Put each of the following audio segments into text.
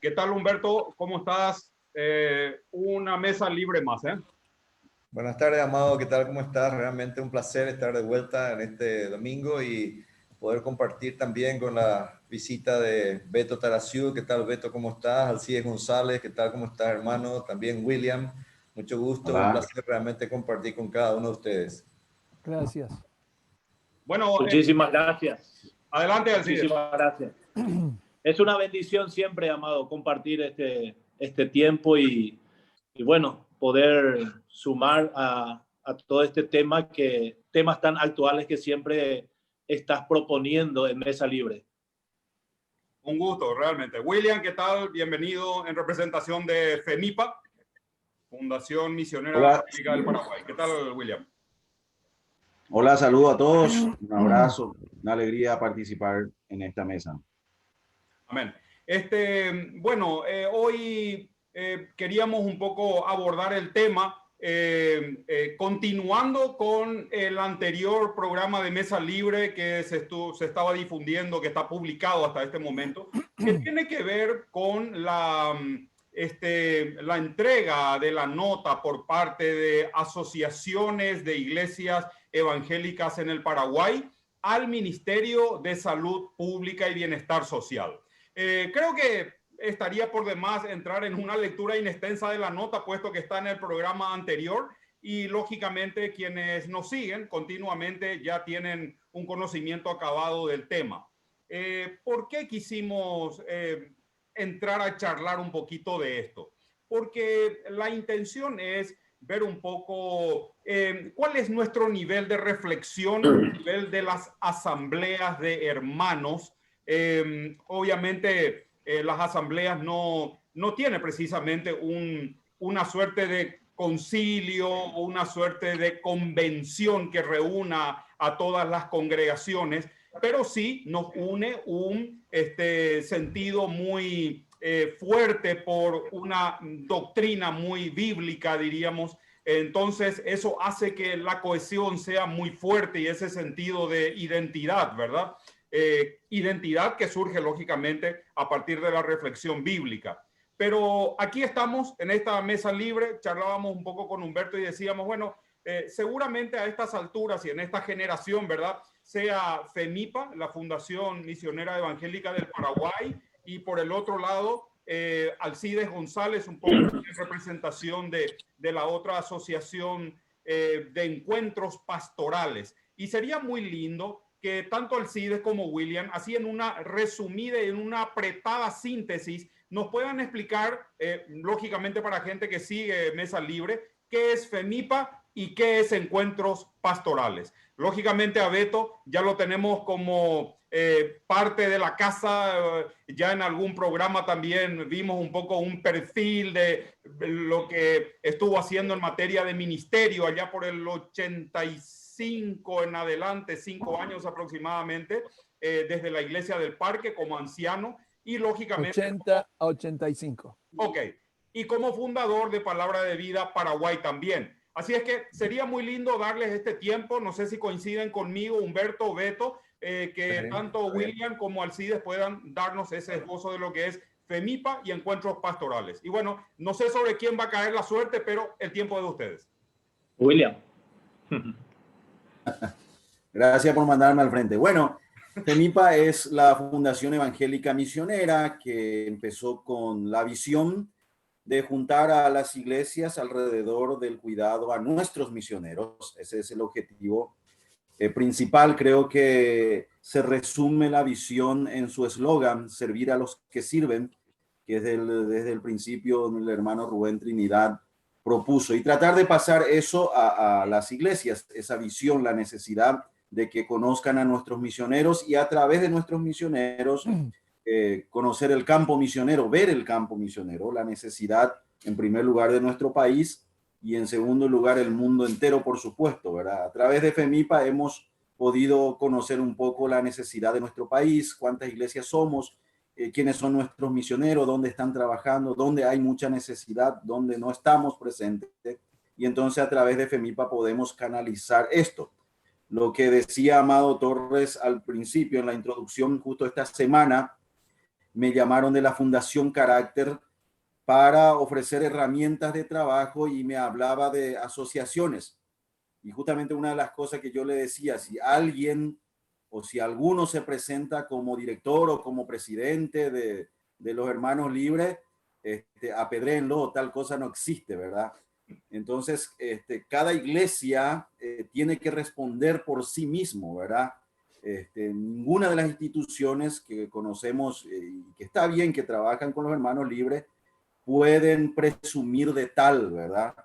¿Qué tal, Humberto? ¿Cómo estás? Una mesa libre más, ¿eh? Buenas tardes, Amado. ¿Qué tal? ¿Cómo estás? Realmente un placer estar de vuelta en este domingo y poder compartir también con la visita de Beto Tarasiu. ¿Qué tal, Beto? ¿Cómo estás? Alcides González. ¿Qué tal? ¿Cómo estás, hermano? También William. Mucho gusto. Hola. Un placer realmente compartir con cada uno de ustedes. Gracias. Bueno, Muchísimas gracias. adelante, Alcides. Muchísimas gracias. Es una bendición siempre, Amado, compartir este tiempo y bueno, poder sumar a todo este tema, temas tan actuales que siempre estás proponiendo en Mesa Libre. Un gusto, realmente. William, ¿qué tal? Bienvenido en representación de FEMIPA, Fundación Misionera Evangélica del Paraguay. ¿Qué tal, William? Hola, saludo a todos, un abrazo, una alegría participar en esta mesa. Amén. Bueno, hoy queríamos un poco abordar el tema, continuando con el anterior programa de Mesa Libre que se estaba difundiendo, que está publicado hasta este momento, que tiene que ver con la entrega de la nota por parte de asociaciones de iglesias evangélicas en el Paraguay al Ministerio de Salud Pública y Bienestar Social. Creo que estaría por demás entrar en una lectura inextensa de la nota, puesto que está en el programa anterior y lógicamente quienes nos siguen continuamente ya tienen un conocimiento acabado del tema. ¿Por qué quisimos entrar a charlar un poquito de esto? Porque la intención es ver un poco cuál es nuestro nivel de reflexión, el nivel de las asambleas de hermanos. Obviamente las asambleas no tienen precisamente una suerte de concilio o una suerte de convención que reúna a todas las congregaciones, pero sí nos une un sentido muy fuerte por una doctrina muy bíblica, diríamos. Entonces eso hace que la cohesión sea muy fuerte y ese sentido de identidad, ¿verdad? Identidad que surge lógicamente a partir de la reflexión bíblica. Pero aquí estamos en esta mesa libre, charlábamos un poco con Humberto y decíamos, bueno, seguramente a estas alturas y en esta generación, ¿verdad? Sea FEMIPA, la Fundación Misionera Evangélica del Paraguay, y por el otro lado, Alcides González, un poco en representación de la otra asociación de encuentros pastorales. Y sería muy lindo que tanto Alcides como William, así en una resumida y en una apretada síntesis, nos puedan explicar, lógicamente para gente que sigue Mesa Libre, qué es FEMIPA y qué es encuentros pastorales. Lógicamente a Beto ya lo tenemos como parte de la casa, ya en algún programa también vimos un poco un perfil de lo que estuvo haciendo en materia de ministerio allá por el 85 en adelante, 5 años aproximadamente, desde la Iglesia del Parque como anciano y lógicamente 80 a 85. Ok, y como fundador de Palabra de Vida Paraguay también. Así es que sería muy lindo darles este tiempo, no sé si coinciden conmigo, Humberto, Beto, que tanto William como Alcides puedan darnos ese esbozo de lo que es FEMIPA y encuentros pastorales. Y bueno, no sé sobre quién va a caer la suerte, pero el tiempo es de ustedes. William. Gracias por mandarme al frente. Bueno, FEMIPA es la Fundación Evangélica Misionera que empezó con la visión de juntar a las iglesias alrededor del cuidado a nuestros misioneros. Ese es el objetivo principal. Creo que se resume la visión en su eslogan, servir a los que sirven, que desde el principio el hermano Rubén Trinidad propuso, y tratar de pasar eso a las iglesias, esa visión, la necesidad de que conozcan a nuestros misioneros y a través de nuestros misioneros conocer el campo misionero, ver el campo misionero, la necesidad en primer lugar de nuestro país y en segundo lugar el mundo entero, por supuesto, ¿verdad? A través de FEMIPA hemos podido conocer un poco la necesidad de nuestro país, cuántas iglesias somos, quiénes son nuestros misioneros, dónde están trabajando, dónde hay mucha necesidad, dónde no estamos presentes. Y entonces a través de FEMIPA podemos canalizar esto. Lo que decía Amado Torres al principio en la introducción, justo esta semana, me llamaron de la Fundación Carácter para ofrecer herramientas de trabajo y me hablaba de asociaciones. Y justamente una de las cosas que yo le decía, si alguien o si alguno se presenta como director o como presidente de los Hermanos Libres, apedréenlo, tal cosa no existe, ¿verdad? Entonces, cada iglesia tiene que responder por sí mismo, ¿verdad? Ninguna de las instituciones que conocemos y que está bien que trabajan con los Hermanos Libres pueden presumir de tal, ¿verdad?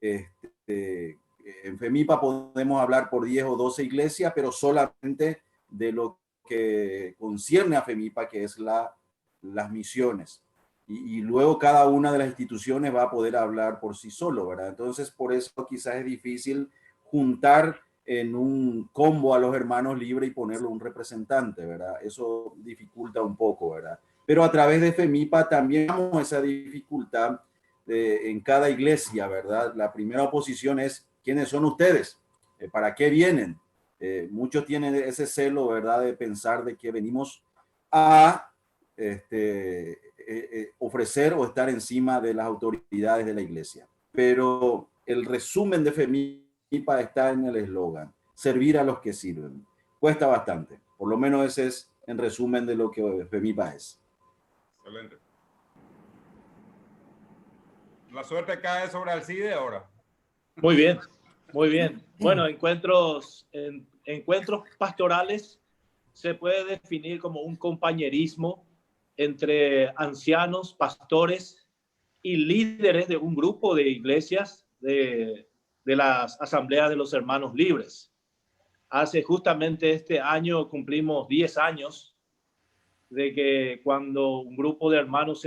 En FEMIPA podemos hablar por 10 o 12 iglesias, pero solamente de lo que concierne a FEMIPA, que es las misiones. Y luego cada una de las instituciones va a poder hablar por sí solo, ¿verdad? Entonces, por eso quizás es difícil juntar en un combo a los Hermanos Libres y ponerlo un representante, ¿verdad? Eso dificulta un poco, ¿verdad? Pero a través de FEMIPA también tenemos esa dificultad en cada iglesia, ¿verdad? La primera oposición es, ¿quiénes son ustedes? ¿Para qué vienen? Muchos tienen ese celo, ¿verdad? De pensar de que venimos a ofrecer o estar encima de las autoridades de la iglesia. Pero el resumen de FEMIPA está en el eslogan, servir a los que sirven. Cuesta bastante. Por lo menos ese es en resumen de lo que FEMIPA es. Excelente. La suerte cae sobre Alcide ahora. Muy bien, muy bien. Bueno, encuentros pastorales se puede definir como un compañerismo entre ancianos, pastores y líderes de un grupo de iglesias de las asambleas de los Hermanos Libres. Hace justamente este año cumplimos 10 años de que cuando un grupo de hermanos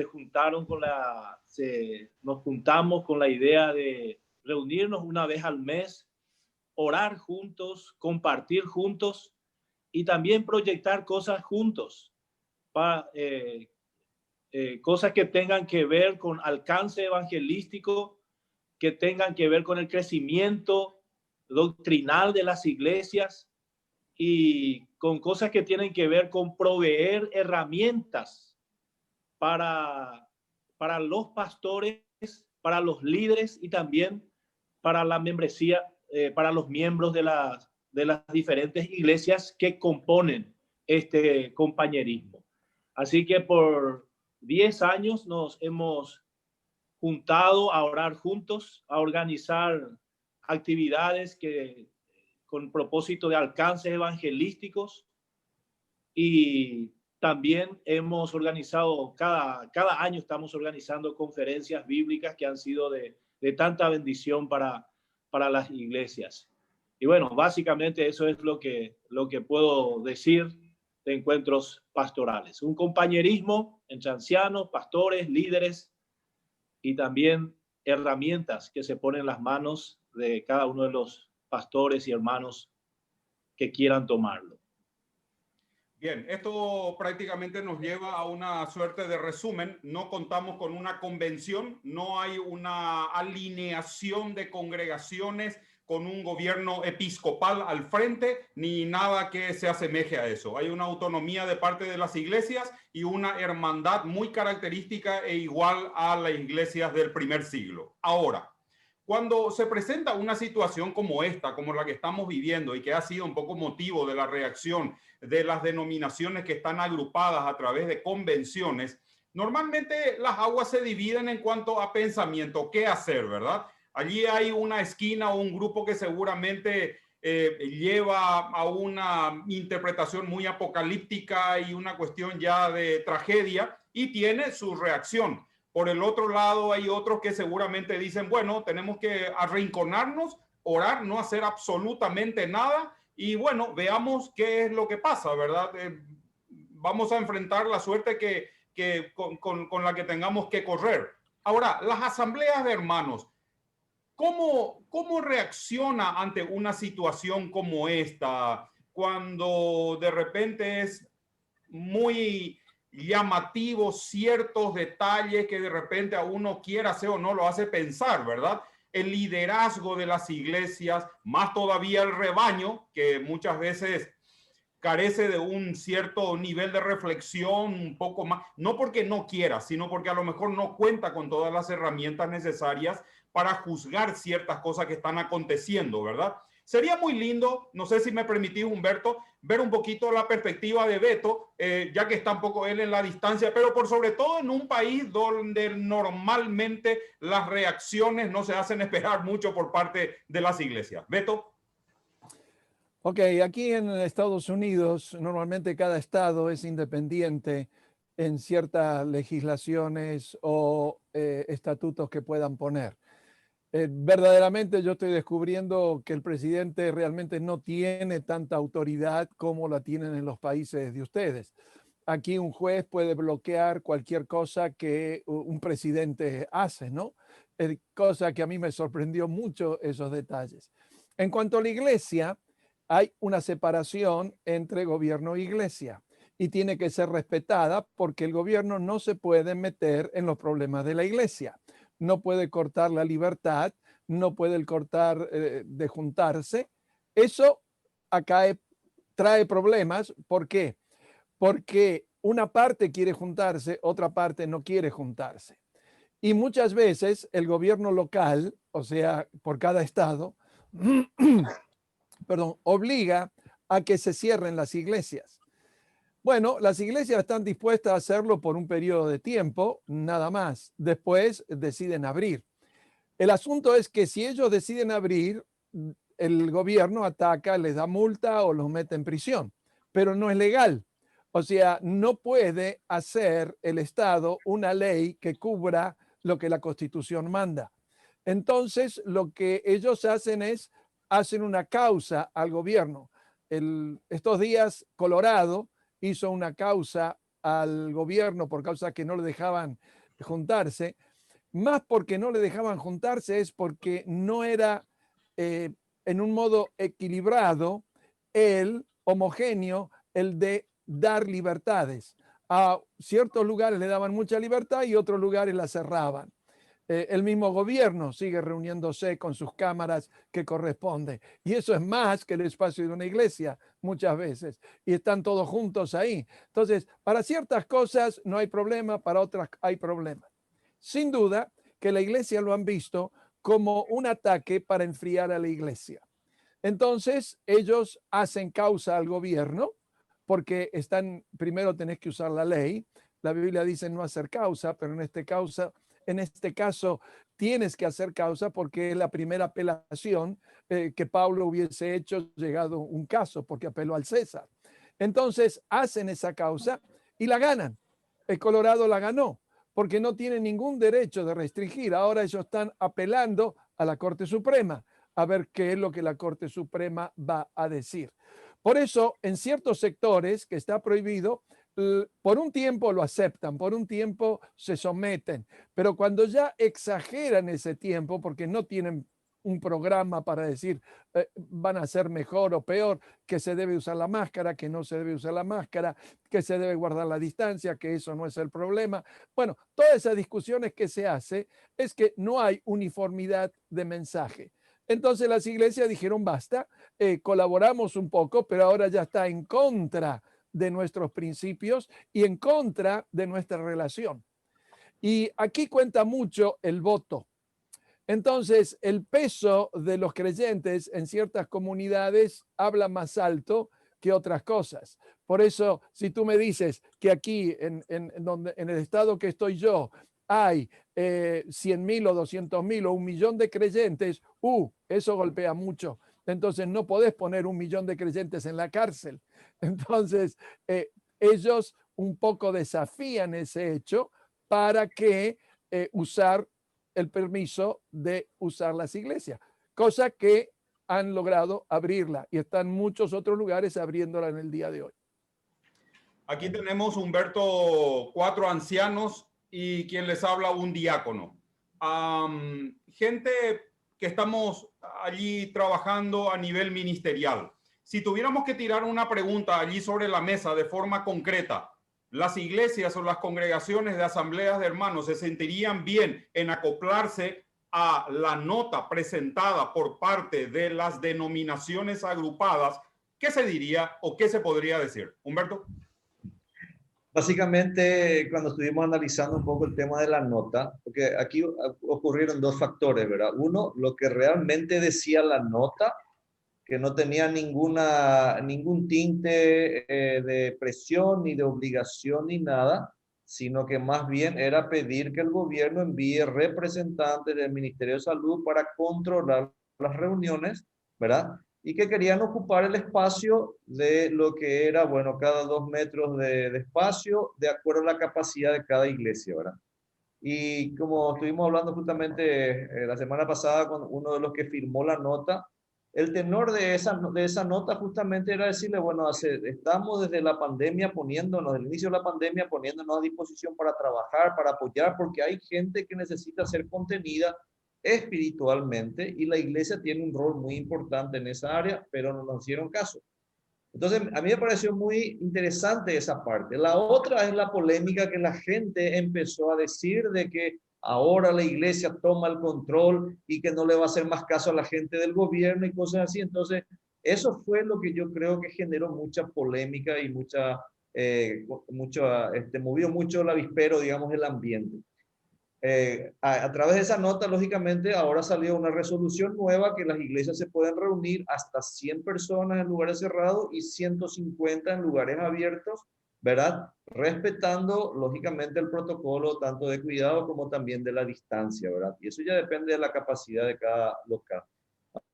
nos juntamos con la idea de reunirnos una vez al mes, orar juntos, compartir juntos y también proyectar cosas juntos, cosas que tengan que ver con alcance evangelístico, que tengan que ver con el crecimiento doctrinal de las iglesias y con cosas que tienen que ver con proveer herramientas para los pastores, para los líderes y también para la membresía, para los miembros de las diferentes iglesias que componen este compañerismo. Así que por 10 años nos hemos juntado a orar juntos, a organizar actividades con propósito de alcances evangelísticos, y también hemos organizado, cada año estamos organizando conferencias bíblicas que han sido de tanta bendición para las iglesias. Y bueno, básicamente eso es lo que puedo decir de encuentros pastorales. Un compañerismo entre ancianos, pastores, líderes y también herramientas que se ponen en las manos de cada uno de los pastores y hermanos que quieran tomarlo. Bien, esto prácticamente nos lleva a una suerte de resumen. No contamos con una convención, no hay una alineación de congregaciones con un gobierno episcopal al frente, ni nada que se asemeje a eso. Hay una autonomía de parte de las iglesias y una hermandad muy característica e igual a las iglesias del primer siglo. Ahora, cuando se presenta una situación como esta, como la que estamos viviendo y que ha sido un poco motivo de la reacción de las denominaciones que están agrupadas a través de convenciones, normalmente las aguas se dividen en cuanto a pensamiento, qué hacer, ¿verdad? Allí hay una esquina o un grupo que seguramente lleva a una interpretación muy apocalíptica y una cuestión ya de tragedia y tiene su reacción. Por el otro lado, hay otros que seguramente dicen, bueno, tenemos que arrinconarnos, orar, no hacer absolutamente nada y bueno, veamos qué es lo que pasa, ¿verdad? Vamos a enfrentar la suerte con la que tengamos que correr. Ahora, las asambleas de hermanos, ¿cómo reacciona ante una situación como esta cuando de repente es muy llamativo ciertos detalles que de repente a uno quiera hacer o no lo hace pensar, ¿verdad? El liderazgo de las iglesias, más todavía el rebaño, que muchas veces carece de un cierto nivel de reflexión un poco más, no porque no quiera, sino porque a lo mejor no cuenta con todas las herramientas necesarias para juzgar ciertas cosas que están aconteciendo, ¿verdad? Sería muy lindo, no sé si me permitís, Humberto, ver un poquito la perspectiva de Beto, ya que está un poco él en la distancia, pero por sobre todo en un país donde normalmente las reacciones no se hacen esperar mucho por parte de las iglesias. Beto. Ok, aquí en Estados Unidos, normalmente cada estado es independiente en ciertas legislaciones o estatutos que puedan poner. Verdaderamente yo estoy descubriendo que el presidente realmente no tiene tanta autoridad como la tienen en los países de ustedes. Aquí un juez puede bloquear cualquier cosa que un presidente hace, ¿no? Cosa que a mí me sorprendió mucho esos detalles. En cuanto a la iglesia, hay una separación entre gobierno e iglesia y tiene que ser respetada porque el gobierno no se puede meter en los problemas de la iglesia. No puede cortar la libertad, no puede cortar de juntarse. Eso acá trae problemas. ¿Por qué? Porque una parte quiere juntarse, otra parte no quiere juntarse. Y muchas veces el gobierno local, o sea, por cada estado, perdón, obliga a que se cierren las iglesias. Bueno, las iglesias están dispuestas a hacerlo por un periodo de tiempo, nada más. Después deciden abrir. El asunto es que si ellos deciden abrir, el gobierno ataca, les da multa o los mete en prisión, pero no es legal. O sea, no puede hacer el Estado una ley que cubra lo que la Constitución manda. Entonces, lo que ellos hacen es, hacen una causa al gobierno. Estos días, Colorado hizo una causa al gobierno por causa que no le dejaban juntarse. Más porque no le dejaban juntarse es porque no era en un modo equilibrado, el homogéneo, el de dar libertades. A ciertos lugares le daban mucha libertad y otros lugares la cerraban. El mismo gobierno sigue reuniéndose con sus cámaras que corresponde. Y eso es más que el espacio de una iglesia muchas veces. Y están todos juntos ahí. Entonces, para ciertas cosas no hay problema, para otras hay problema. Sin duda que la iglesia lo han visto como un ataque para enfriar a la iglesia. Entonces, ellos hacen causa al gobierno porque primero tenés que usar la ley. La Biblia dice no hacer causa, pero en este caso tienes que hacer causa porque es la primera apelación que Pablo hubiese hecho llegado un caso, porque apeló al César. Entonces hacen esa causa y la ganan. El Colorado la ganó porque no tiene ningún derecho de restringir. Ahora ellos están apelando a la Corte Suprema a ver qué es lo que la Corte Suprema va a decir. Por eso, en ciertos sectores que está prohibido, por un tiempo lo aceptan, por un tiempo se someten, pero cuando ya exageran ese tiempo, porque no tienen un programa para decir van a ser mejor o peor, que se debe usar la máscara, que no se debe usar la máscara, que se debe guardar la distancia, que eso no es el problema. Bueno, todas esas discusiones que se hace es que no hay uniformidad de mensaje. Entonces las iglesias dijeron basta, colaboramos un poco, pero ahora ya está en contra de nuestros principios y en contra de nuestra relación. Y aquí cuenta mucho el voto. Entonces, el peso de los creyentes en ciertas comunidades habla más alto que otras cosas. Por eso, si tú me dices que aquí, en el estado que estoy yo, hay 100.000 o 200.000 o 1.000.000 de creyentes, eso golpea mucho. Entonces, no podés poner 1.000.000 de creyentes en la cárcel. Entonces, ellos un poco desafían ese hecho para que usar el permiso de usar las iglesias, cosa que han logrado abrirla y están muchos otros lugares abriéndola en el día de hoy. Aquí tenemos, Humberto, 4 ancianos y quien les habla un diácono. Gente que estamos allí trabajando a nivel ministerial. Si tuviéramos que tirar una pregunta allí sobre la mesa de forma concreta, ¿las iglesias o las congregaciones de asambleas de hermanos se sentirían bien en acoplarse a la nota presentada por parte de las denominaciones agrupadas ¿qué se diría o qué se podría decir? Humberto. Básicamente, cuando estuvimos analizando un poco el tema de la nota, porque aquí ocurrieron dos factores, ¿verdad? Uno, lo que realmente decía la nota, que no tenía ningún tinte de presión ni de obligación ni nada, sino que más bien era pedir que el gobierno envíe representantes del Ministerio de Salud para controlar las reuniones, ¿verdad? Y que querían ocupar el espacio de lo que era, bueno, cada 2 metros de espacio, de acuerdo a la capacidad de cada iglesia, ¿verdad? Y como estuvimos hablando justamente la semana pasada con uno de los que firmó la nota, el tenor de esa nota justamente era decirle, bueno, estamos desde la pandemia poniéndonos, desde el inicio de la pandemia poniéndonos a disposición para trabajar, para apoyar, porque hay gente que necesita ser contenida espiritualmente y la iglesia tiene un rol muy importante en esa área, pero no nos hicieron caso. Entonces, a mí me pareció muy interesante esa parte. La otra es la polémica que la gente empezó a decir de que ahora la iglesia toma el control y que no le va a hacer más caso a la gente del gobierno y cosas así. Entonces, eso fue lo que yo creo que generó mucha polémica y movió mucho el avispero, digamos, el ambiente. A través de esa nota, lógicamente, ahora salió una resolución nueva que las iglesias se pueden reunir hasta 100 personas en lugares cerrados y 150 en lugares abiertos, ¿verdad? Respetando, lógicamente, el protocolo tanto de cuidado como también de la distancia, ¿verdad? Y eso ya depende de la capacidad de cada local.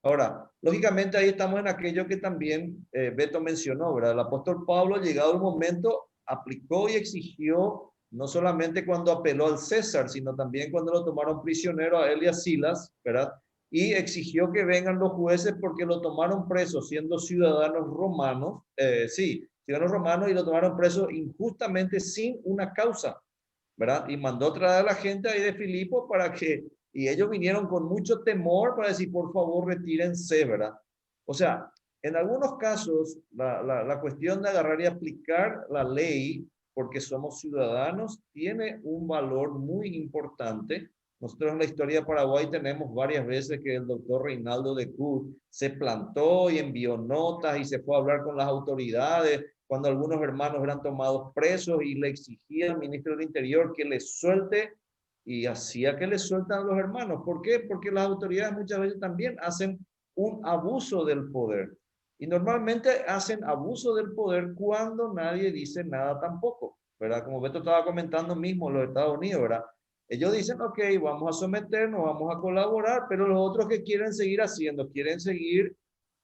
Ahora, lógicamente, ahí estamos en aquello que también Beto mencionó, ¿verdad? El apóstol Pablo, llegado el momento, aplicó y exigió no solamente cuando apeló al César, sino también cuando lo tomaron prisionero a él y a Silas, ¿verdad? Y exigió que vengan los jueces porque lo tomaron preso siendo ciudadanos romanos, ciudadanos romanos, y lo tomaron preso injustamente sin una causa, ¿verdad? Y mandó traer a la gente ahí de Filipo y ellos vinieron con mucho temor para decir, por favor, retírense, ¿verdad? O sea, en algunos casos, la cuestión de agarrar y aplicar la ley porque somos ciudadanos, tiene un valor muy importante. Nosotros en la historia de Paraguay tenemos varias veces que el doctor Reinaldo de Cruz se plantó y envió notas y se fue a hablar con las autoridades cuando algunos hermanos eran tomados presos y le exigía al ministro del Interior que les suelte y hacía que les sueltan a los hermanos. ¿Por qué? Porque las autoridades muchas veces también hacen un abuso del poder. Y normalmente hacen abuso del poder cuando nadie dice nada tampoco, ¿verdad? Como Beto estaba comentando mismo, los Estados Unidos, ¿verdad? Ellos dicen, ok, vamos a someternos, vamos a colaborar, pero los otros que quieren seguir haciendo, quieren seguir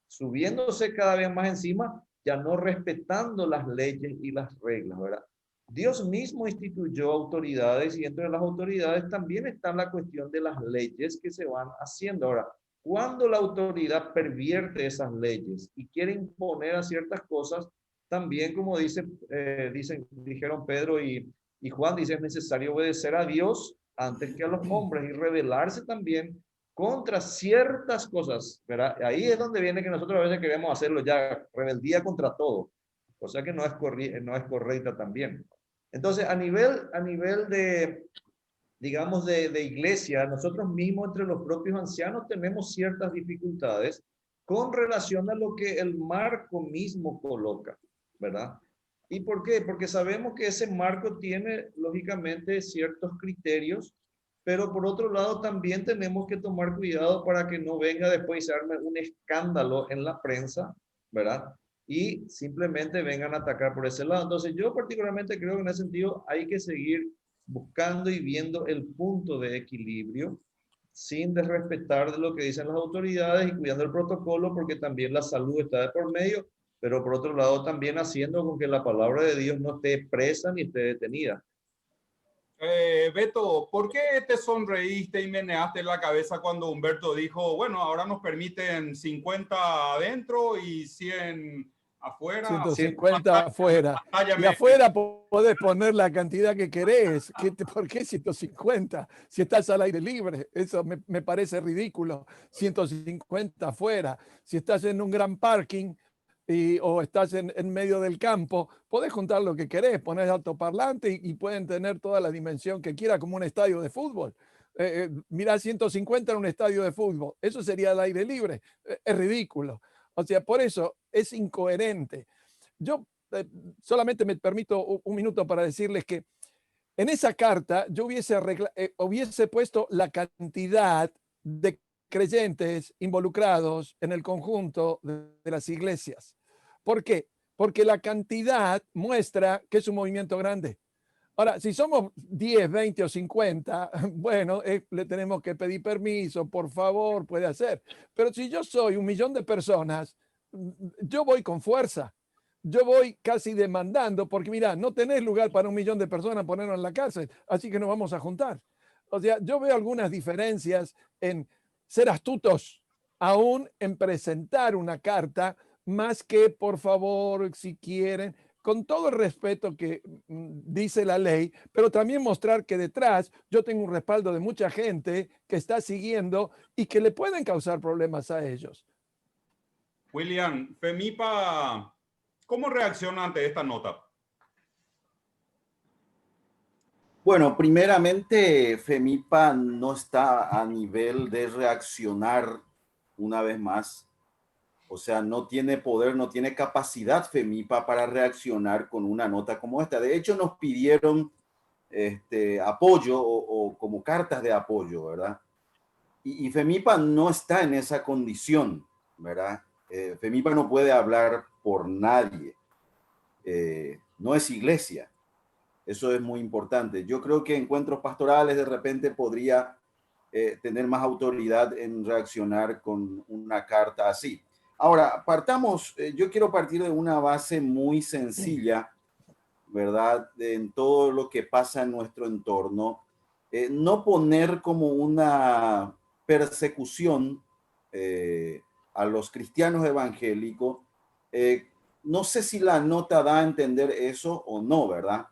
subiéndose cada vez más encima, ya no respetando las leyes y las reglas, ¿verdad? Dios mismo instituyó autoridades y entre las autoridades también está la cuestión de las leyes que se van haciendo. Ahora, cuando la autoridad pervierte esas leyes y quiere imponer a ciertas cosas, también como dijeron Pedro y Juan, dice es necesario obedecer a Dios antes que a los hombres y rebelarse también contra ciertas cosas, ¿verdad? Ahí es donde viene que nosotros a veces queremos hacerlo ya, rebeldía contra todo, cosa que no es correcta también. Entonces, a nivel de, digamos, de iglesia, nosotros mismos entre los propios ancianos tenemos ciertas dificultades con relación a lo que el marco mismo coloca, ¿verdad? ¿Y por qué? Porque sabemos que ese marco tiene, lógicamente, ciertos criterios, pero por otro lado también tenemos que tomar cuidado para que no venga después y se arme un escándalo en la prensa, ¿verdad? Y simplemente vengan a atacar por ese lado. Entonces yo particularmente creo que en ese sentido hay que seguir buscando y viendo el punto de equilibrio sin desrespetar de lo que dicen las autoridades y cuidando el protocolo porque también la salud está de por medio, pero por otro lado también haciendo con que la palabra de Dios no esté presa ni esté detenida. Beto, ¿por qué te sonreíste y meneaste la cabeza cuando Humberto dijo, bueno, ahora nos permiten 50 adentro y 100 afuera? 150 afuera. Y afuera podés poner la cantidad que querés. ¿Por qué 150? Si estás al aire libre. Eso me parece ridículo. 150 afuera. Si estás en un gran parking o estás en medio del campo, podés juntar lo que querés, poner altoparlante y pueden tener toda la dimensión que quiera, como un estadio de fútbol. Mirá, 150 en un estadio de fútbol. Eso sería al aire libre. Es ridículo. O sea, por eso es incoherente. Yo solamente me permito un minuto para decirles que en esa carta yo hubiese puesto la cantidad de creyentes involucrados en el conjunto de las iglesias. ¿Por qué? Porque la cantidad muestra que es un movimiento grande. Ahora, si somos 10, 20 o 50, bueno, le tenemos que pedir permiso, por favor, puede hacer. Pero si yo soy 1.000.000 de personas, yo voy con fuerza. Yo voy casi demandando, porque mira, no tenés lugar para 1.000.000 de personas ponernos en la cárcel, así que nos vamos a juntar. O sea, yo veo algunas diferencias en ser astutos, aún en presentar una carta, más que, por favor, si quieren, con todo el respeto que dice la ley, pero también mostrar que detrás yo tengo un respaldo de mucha gente que está siguiendo y que le pueden causar problemas a ellos. William, FEMIPA, ¿cómo reacciona ante esta nota? Bueno, primeramente, FEMIPA no está a nivel de reaccionar una vez más. O sea, no tiene poder, no tiene capacidad FEMIPA para reaccionar con una nota como esta. De hecho, nos pidieron apoyo o como cartas de apoyo, ¿verdad? Y FEMIPA no está en esa condición, ¿verdad? FEMIPA no puede hablar por nadie. No es iglesia. Eso es muy importante. Yo creo que Encuentros Pastorales de repente podría tener más autoridad en reaccionar con una carta así. Ahora, yo quiero partir de una base muy sencilla, ¿verdad? En todo lo que pasa en nuestro entorno. No poner como una persecución a los cristianos evangélicos. No sé si la nota da a entender eso o no, ¿verdad?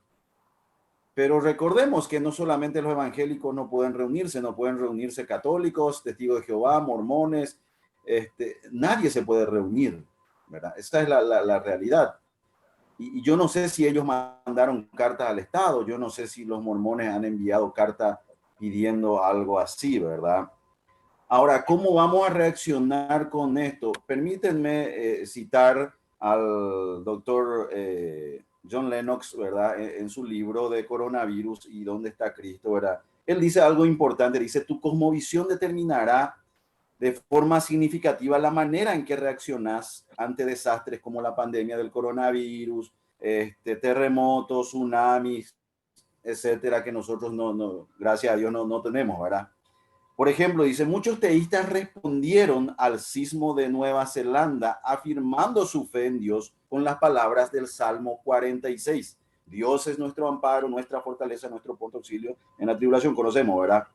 Pero recordemos que no solamente los evangélicos no pueden reunirse católicos, testigos de Jehová, mormones, nadie se puede reunir, ¿verdad? Esta es la realidad. Y yo no sé si ellos mandaron cartas al Estado, yo no sé si los mormones han enviado cartas pidiendo algo así, ¿verdad? Ahora, ¿cómo vamos a reaccionar con esto? Permítanme citar al doctor John Lennox, ¿verdad? En su libro de Coronavirus y ¿Dónde está Cristo?, ¿verdad? Él dice algo importante, dice, tu cosmovisión determinará de forma significativa la manera en que reaccionas ante desastres como la pandemia del coronavirus, terremotos, tsunamis, etcétera, que nosotros gracias a Dios no tenemos, ¿verdad? Por ejemplo, dice, muchos teístas respondieron al sismo de Nueva Zelanda afirmando su fe en Dios con las palabras del Salmo 46. Dios es nuestro amparo, nuestra fortaleza, nuestro punto de auxilio en la tribulación. Conocemos, ¿verdad?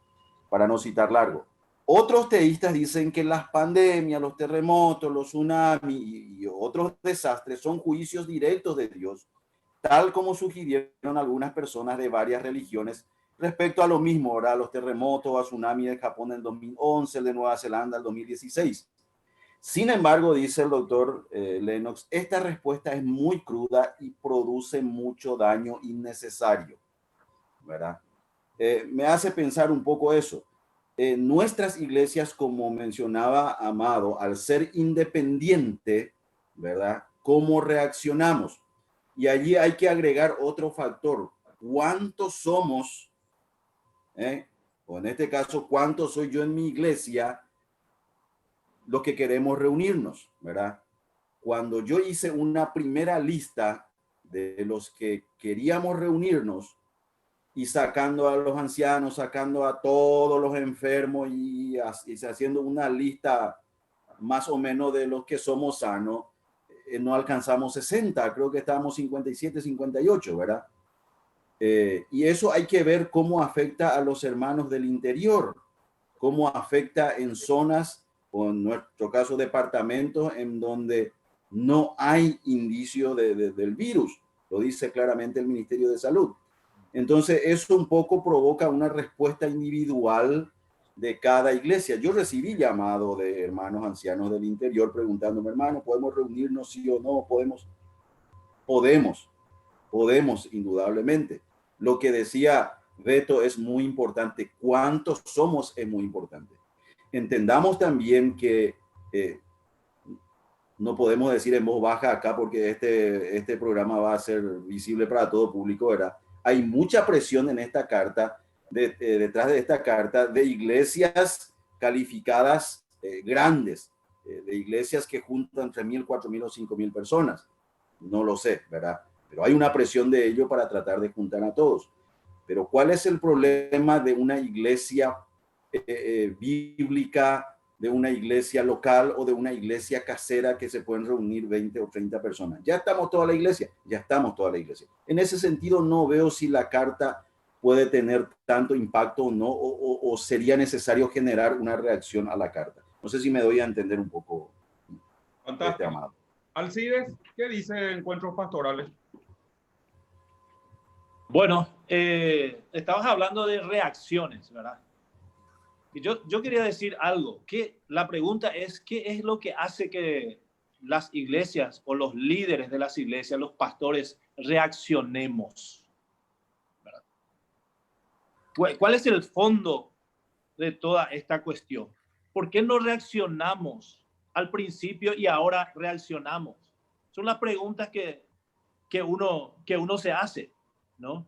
Para no citar largo. Otros teístas dicen que las pandemias, los terremotos, los tsunamis y otros desastres son juicios directos de Dios, tal como sugirieron algunas personas de varias religiones respecto a lo mismo, ¿verdad? Los terremotos, a tsunami de Japón en 2011, el de Nueva Zelanda en 2016. Sin embargo, dice el doctor Lennox, esta respuesta es muy cruda y produce mucho daño innecesario, ¿verdad? Me hace pensar un poco eso. Nuestras iglesias, como mencionaba Amado, al ser independiente, ¿verdad? ¿Cómo reaccionamos? Y allí hay que agregar otro factor. ¿Cuántos somos? O en este caso, ¿cuántos soy yo en mi iglesia los que queremos reunirnos? ¿Verdad? Cuando yo hice una primera lista de los que queríamos reunirnos y sacando a los ancianos, sacando a todos los enfermos y haciendo una lista más o menos de los que somos sanos, no alcanzamos 60, creo que estábamos 57, 58, ¿verdad? Y eso hay que ver cómo afecta a los hermanos del interior, cómo afecta en zonas, o en nuestro caso departamentos, en donde no hay indicio del virus. Lo dice claramente el Ministerio de Salud. Entonces, eso un poco provoca una respuesta individual de cada iglesia. Yo recibí llamado de hermanos ancianos del interior preguntándome, hermano, ¿podemos reunirnos sí o no? Podemos, indudablemente. Lo que decía Beto es muy importante. ¿Cuántos somos? Es muy importante. Entendamos también que no podemos decir en voz baja acá porque este programa va a ser visible para todo público, ¿verdad? Hay mucha presión en esta carta, detrás de esta carta, de iglesias calificadas grandes, de iglesias que juntan 3.000, 4.000 o 5.000 personas. No lo sé, ¿verdad? Pero hay una presión de ello para tratar de juntar a todos. Pero ¿cuál es el problema de una iglesia bíblica, de una iglesia local o de una iglesia casera que se pueden reunir 20 o 30 personas? Ya estamos toda la iglesia. En ese sentido, no veo si la carta puede tener tanto impacto o no, o sería necesario generar una reacción a la carta. No sé si me doy a entender un poco. Fantástico. Amado. Alcides, ¿qué dice Encuentros Pastorales? Bueno, estabas hablando de reacciones, ¿verdad? Y yo quería decir algo, que la pregunta es, ¿qué es lo que hace que las iglesias o los líderes de las iglesias, los pastores, reaccionemos? ¿Verdad? ¿Cuál es el fondo de toda esta cuestión? ¿Por qué no reaccionamos al principio y ahora reaccionamos? Son las preguntas que uno se hace, ¿no?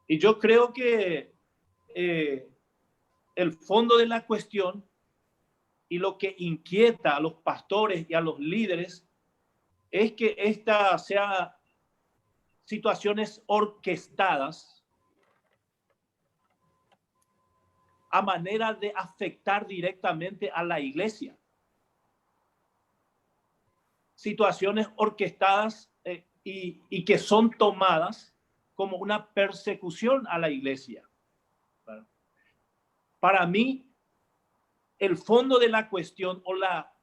Y yo creo que el fondo de la cuestión y lo que inquieta a los pastores y a los líderes es que esta sea situaciones orquestadas a manera de afectar directamente a la iglesia. Situaciones orquestadas y que son tomadas como una persecución a la iglesia. Para mí, el fondo de la cuestión o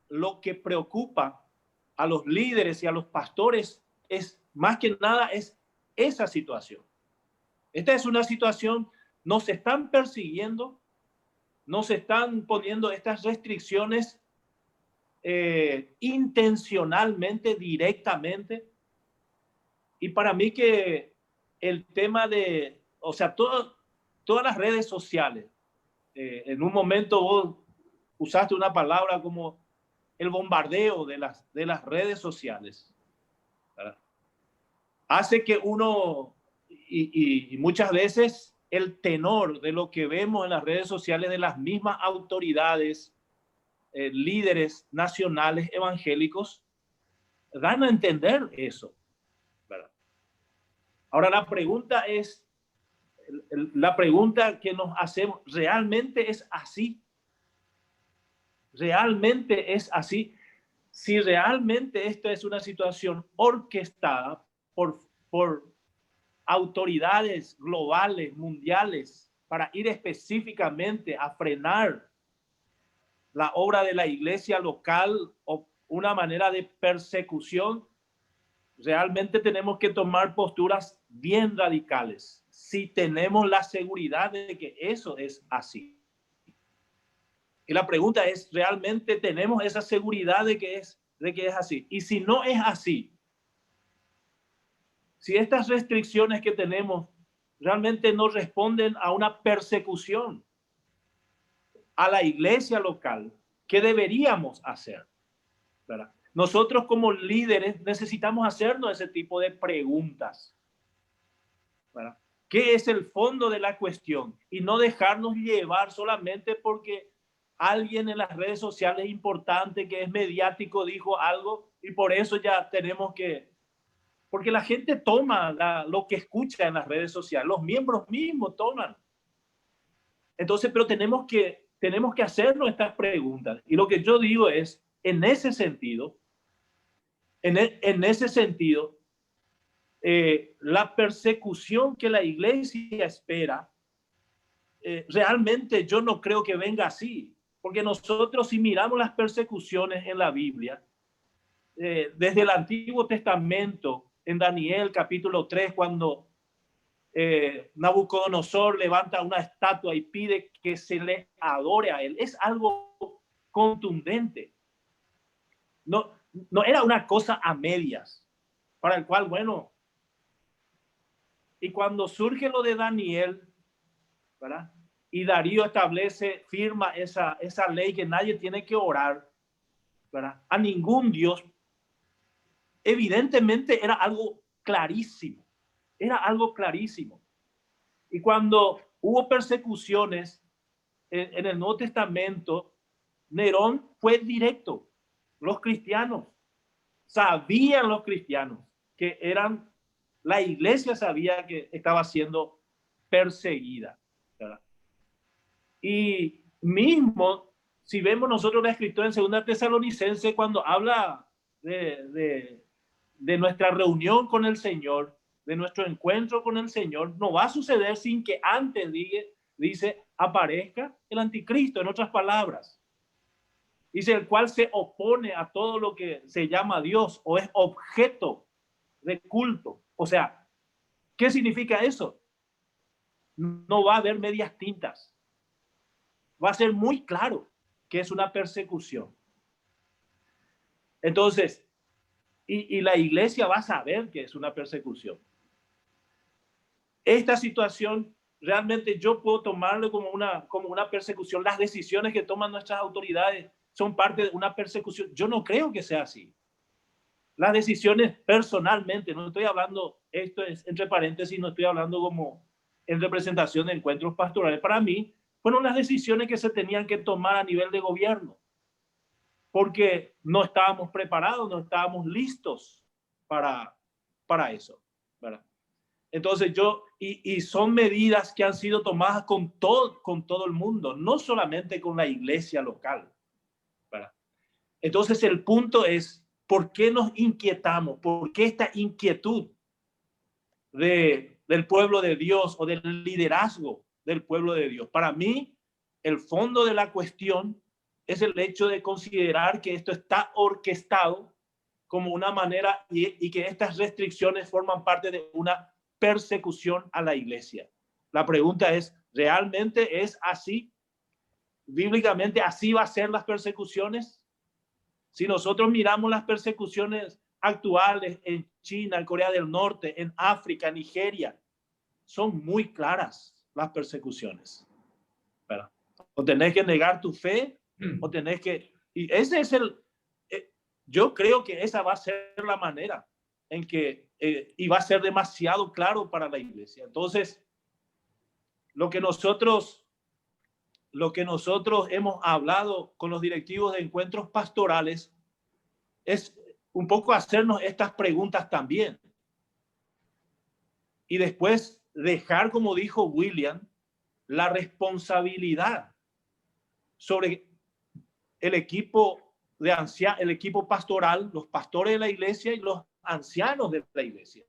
lo que preocupa a los líderes y a los pastores es, más que nada, es esa situación. Esta es una situación, nos están persiguiendo, nos están poniendo estas restricciones intencionalmente, directamente. Y para mí que el tema de, o sea, todas las redes sociales, en un momento vos usaste una palabra como el bombardeo de las redes sociales, ¿verdad? Hace que uno, y muchas veces el tenor de lo que vemos en las redes sociales de las mismas autoridades, líderes nacionales evangélicos, dan a entender eso, ¿verdad? Ahora la pregunta es, la pregunta que nos hacemos, ¿realmente es así? ¿Realmente es así? Si realmente esta es una situación orquestada por autoridades globales, mundiales, para ir específicamente a frenar la obra de la iglesia local o una manera de persecución, realmente tenemos que tomar posturas bien radicales si tenemos la seguridad de que eso es así. Y la pregunta es, ¿realmente tenemos esa seguridad de que es así? Y si no es así, si estas restricciones que tenemos realmente no responden a una persecución a la iglesia local, ¿qué deberíamos hacer? ¿Verdad? Nosotros como líderes necesitamos hacernos ese tipo de preguntas, ¿verdad? ¿Qué es el fondo de la cuestión? Y no dejarnos llevar solamente porque alguien en las redes sociales importante que es mediático dijo algo y por eso ya tenemos que... Porque la gente toma lo que escucha en las redes sociales, los miembros mismos toman. Entonces, pero tenemos que hacernos estas preguntas. Y lo que yo digo es, en ese sentido, la persecución que la iglesia espera, realmente yo no creo que venga así. Porque nosotros, si miramos las persecuciones en la Biblia, desde el Antiguo Testamento, en Daniel capítulo 3, cuando Nabucodonosor levanta una estatua y pide que se le adore a él, es algo contundente. No era una cosa a medias, para el cual, bueno, y cuando surge lo de Daniel, ¿verdad? Y Darío firma esa ley que nadie tiene que orar, ¿verdad? A ningún Dios evidentemente era algo clarísimo. Era algo clarísimo. Y cuando hubo persecuciones en el Nuevo Testamento, Nerón fue directo. Los cristianos sabían, los cristianos que eran, la iglesia sabía que estaba siendo perseguida, ¿verdad? Y mismo, si vemos nosotros la escritura en 2 Tesalonicenses, cuando habla de nuestra reunión con el Señor, de nuestro encuentro con el Señor, no va a suceder sin que antes dice aparezca el anticristo, en otras palabras. Dice el cual se opone a todo lo que se llama Dios o es objeto de culto. O sea, ¿qué significa eso? No va a haber medias tintas. Va a ser muy claro que es una persecución. Entonces, y la iglesia va a saber que es una persecución. Esta situación realmente yo puedo tomarlo como una persecución. Las decisiones que toman nuestras autoridades son parte de una persecución. Yo no creo que sea así. Las decisiones personalmente, no estoy hablando, esto es entre paréntesis, no estoy hablando como en representación de encuentros pastorales. Para mí, fueron las decisiones que se tenían que tomar a nivel de gobierno, porque no estábamos preparados, no estábamos listos para eso, ¿verdad? Entonces y son medidas que han sido tomadas con todo el mundo, no solamente con la iglesia local, ¿verdad? Entonces el punto es, ¿por qué nos inquietamos? ¿Por qué esta inquietud del pueblo de Dios o del liderazgo del pueblo de Dios? Para mí, el fondo de la cuestión es el hecho de considerar que esto está orquestado como una manera y que estas restricciones forman parte de una persecución a la iglesia. La pregunta es, ¿realmente es así? ¿Bíblicamente así va a ser las persecuciones? Si nosotros miramos las persecuciones actuales en China, en Corea del Norte, en África, en Nigeria, son muy claras las persecuciones. ¿Verdad? O tenés que negar tu fe, o tenés que... Y ese es yo creo que esa va a ser la manera en que... y va a ser demasiado claro para la iglesia. Entonces, lo que nosotros hemos hablado con los directivos de encuentros pastorales es un poco hacernos estas preguntas también. Y después dejar, como dijo William, la responsabilidad sobre el equipo el equipo pastoral, los pastores de la iglesia y los ancianos de la iglesia.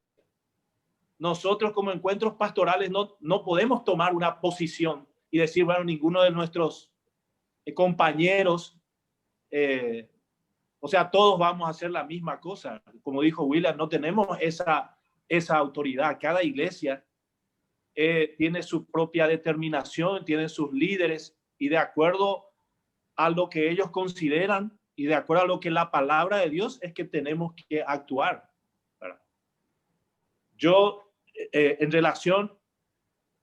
Nosotros como encuentros pastorales no podemos tomar una posición y decir, bueno, ninguno de nuestros compañeros, o sea, todos vamos a hacer la misma cosa. Como dijo William, no tenemos esa autoridad. Cada iglesia tiene su propia determinación, tiene sus líderes y de acuerdo a lo que ellos consideran y de acuerdo a lo que la palabra de Dios es que tenemos que actuar, ¿verdad? Yo, en relación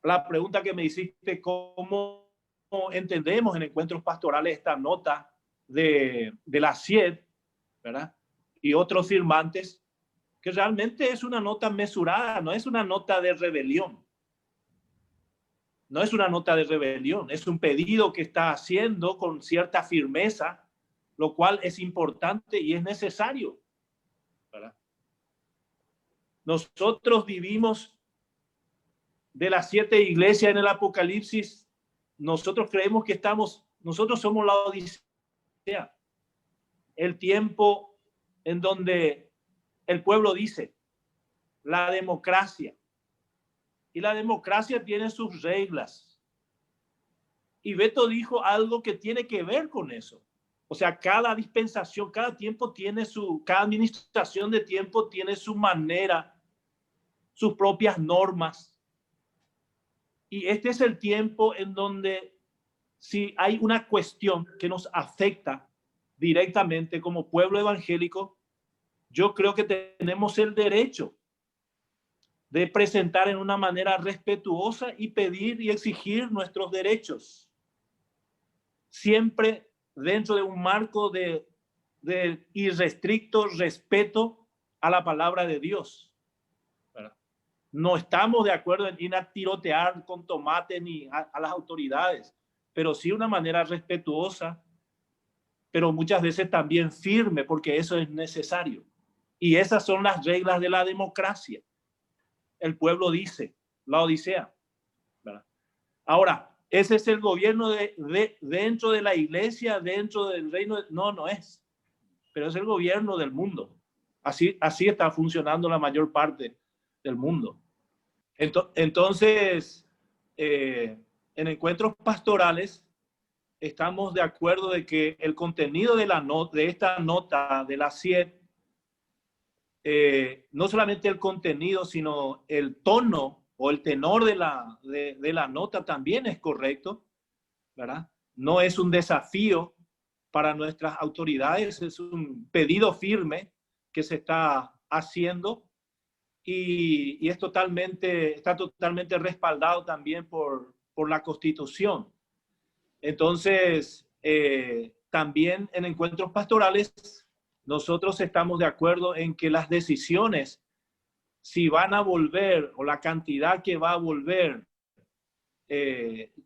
a la pregunta que me hiciste, ¿cómo entendemos en encuentros pastorales esta nota de la CIED, ¿verdad? Y otros firmantes, que realmente es una nota mesurada, no es una nota de rebelión. No es una nota de rebelión, es un pedido que está haciendo con cierta firmeza, lo cual es importante y es necesario, ¿verdad? Nosotros vivimos de las 7 iglesias en el Apocalipsis, nosotros creemos que nosotros somos la Odisea, el tiempo en donde el pueblo dice, la democracia, y la democracia tiene sus reglas. Y Beto dijo algo que tiene que ver con eso. O sea, cada dispensación, cada tiempo tiene cada administración de tiempo tiene su manera, sus propias normas. Y este es el tiempo en donde si hay una cuestión que nos afecta directamente como pueblo evangélico, yo creo que tenemos el derecho de presentar en una manera respetuosa y pedir y exigir nuestros derechos. Siempre dentro de un marco de irrestricto respeto a la palabra de Dios, ¿verdad? No estamos de acuerdo en ir a tirotear con tomate ni a las autoridades, pero sí de una manera respetuosa, pero muchas veces también firme, porque eso es necesario. Y esas son las reglas de la democracia. El pueblo dice, la Odisea, ¿verdad? Ahora, ese es el gobierno dentro de la iglesia, dentro del reino. No es. Pero es el gobierno del mundo. Así está funcionando la mayor parte del mundo. Entonces, en encuentros pastorales, estamos de acuerdo de que el contenido de esta nota de la CIED, no solamente el contenido, sino el tono o el tenor de la nota también es correcto, ¿verdad? No es un desafío para nuestras autoridades, es un pedido firme que se está haciendo y está totalmente respaldado también por la Constitución. Entonces, también en encuentros pastorales, nosotros estamos de acuerdo en que las decisiones, si van a volver o la cantidad que va a volver,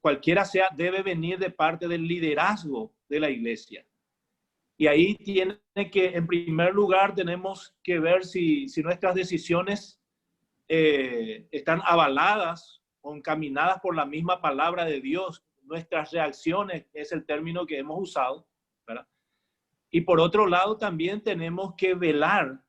cualquiera sea, debe venir de parte del liderazgo de la iglesia. Y ahí tiene que, en primer lugar, tenemos que ver si nuestras decisiones están avaladas o encaminadas por la misma palabra de Dios. Nuestras reacciones es el término que hemos usado, ¿verdad? Y por otro lado, también tenemos que velar.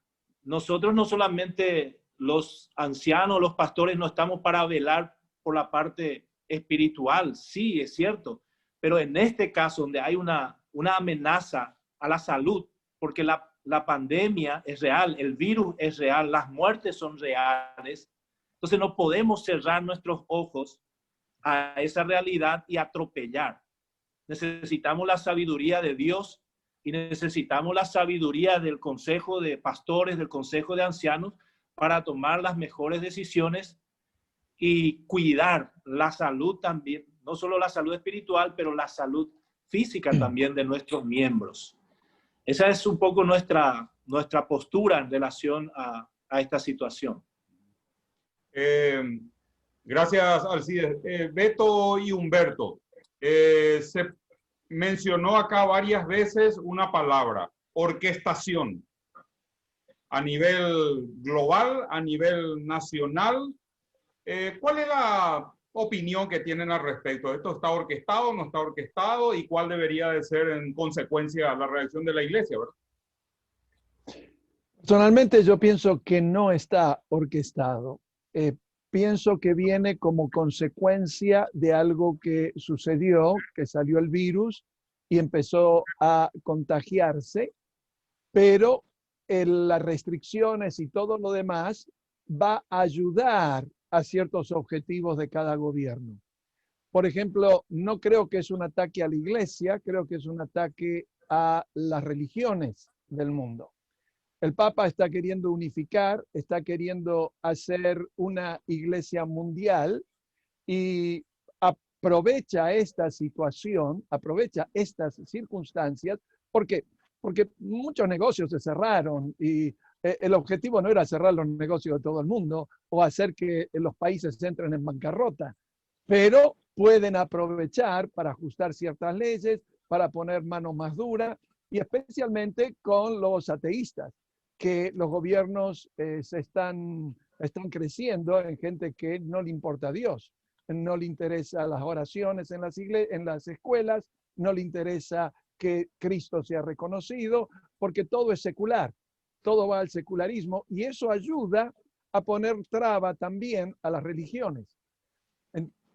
Nosotros no solamente los ancianos, los pastores, no estamos para velar por la parte espiritual, sí, es cierto, pero en este caso donde hay una amenaza a la salud, porque la pandemia es real, el virus es real, las muertes son reales, entonces no podemos cerrar nuestros ojos a esa realidad y atropellar. Necesitamos la sabiduría de Dios y necesitamos la sabiduría del consejo de pastores, del consejo de ancianos, para tomar las mejores decisiones y cuidar la salud también, no solo la salud espiritual, pero la salud física también de nuestros miembros. Esa es un poco nuestra postura en relación a esta situación. Gracias, Alcides. Beto y Humberto, se mencionó acá varias veces una palabra, orquestación, a nivel global, a nivel nacional. ¿Cuál es la opinión que tienen al respecto? ¿Esto está orquestado, no está orquestado? ¿Y cuál debería de ser en consecuencia la reacción de la iglesia, verdad? Personalmente yo pienso que no está orquestado. Pienso que viene como consecuencia de algo que sucedió, que salió el virus y empezó a contagiarse, pero las restricciones y todo lo demás va a ayudar a ciertos objetivos de cada gobierno. Por ejemplo, no creo que es un ataque a la iglesia, creo que es un ataque a las religiones del mundo. El Papa está queriendo unificar, está queriendo hacer una iglesia mundial y aprovecha esta situación, aprovecha estas circunstancias, porque muchos negocios se cerraron y el objetivo no era cerrar los negocios de todo el mundo o hacer que los países entren en bancarrota, pero pueden aprovechar para ajustar ciertas leyes, para poner mano más dura y especialmente con los ateístas, que los gobiernos están creciendo en gente que no le importa a Dios, no le interesa las oraciones en las escuelas, no le interesa que Cristo sea reconocido, porque todo es secular, todo va al secularismo y eso ayuda a poner traba también a las religiones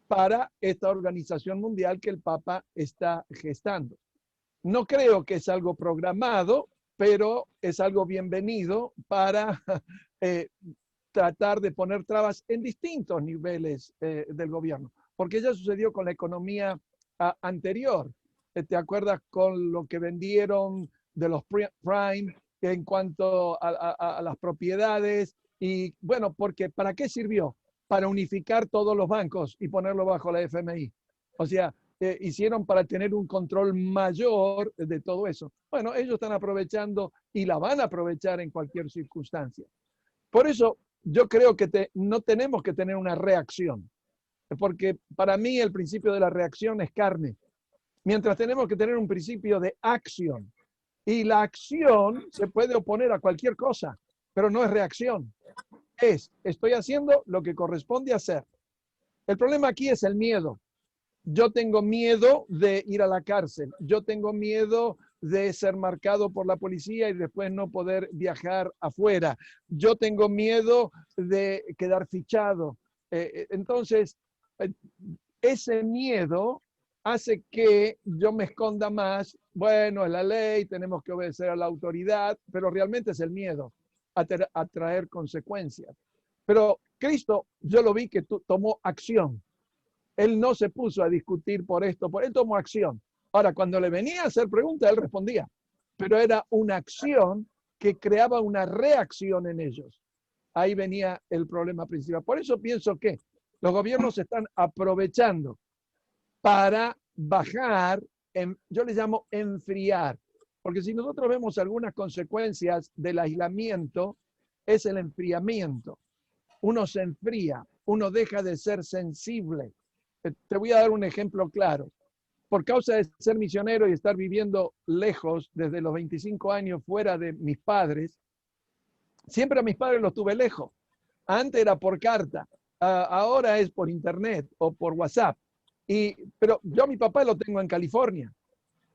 para esta organización mundial que el Papa está gestando. No creo que es algo programado, pero es algo bienvenido para tratar de poner trabas en distintos niveles del gobierno, porque ya sucedió con la economía anterior. ¿Te acuerdas con lo que vendieron de los prime en cuanto a las propiedades? Y bueno, porque ¿para qué sirvió? Para unificar todos los bancos y ponerlo bajo la FMI. O sea, hicieron para tener un control mayor de todo eso. Bueno, ellos están aprovechando y la van a aprovechar en cualquier circunstancia. Por eso yo creo que no tenemos que tener una reacción, porque para mí el principio de la reacción es carne, mientras tenemos que tener un principio de acción. Y la acción se puede oponer a cualquier cosa, pero no es reacción. Estoy haciendo lo que corresponde hacer. El problema aquí es el miedo. Yo tengo miedo de ir a la cárcel. Yo tengo miedo de ser marcado por la policía y después no poder viajar afuera. Yo tengo miedo de quedar fichado. Entonces, ese miedo hace que yo me esconda más. Bueno, es la ley, tenemos que obedecer a la autoridad, pero realmente es el miedo a traer consecuencias. Pero Cristo, yo lo vi que tomó acción. Él no se puso a discutir por esto, él tomó acción. Ahora, cuando le venía a hacer preguntas, él respondía, pero era una acción que creaba una reacción en ellos. Ahí venía el problema principal. Por eso pienso que los gobiernos se están aprovechando para bajar, yo les llamo enfriar, porque si nosotros vemos algunas consecuencias del aislamiento, es el enfriamiento. Uno se enfría, uno deja de ser sensible. Te voy a dar un ejemplo claro. Por causa de ser misionero y estar viviendo lejos desde los 25 años fuera de mis padres, siempre a mis padres los tuve lejos. Antes era por carta, ahora es por internet o por WhatsApp. Pero yo a mi papá lo tengo en California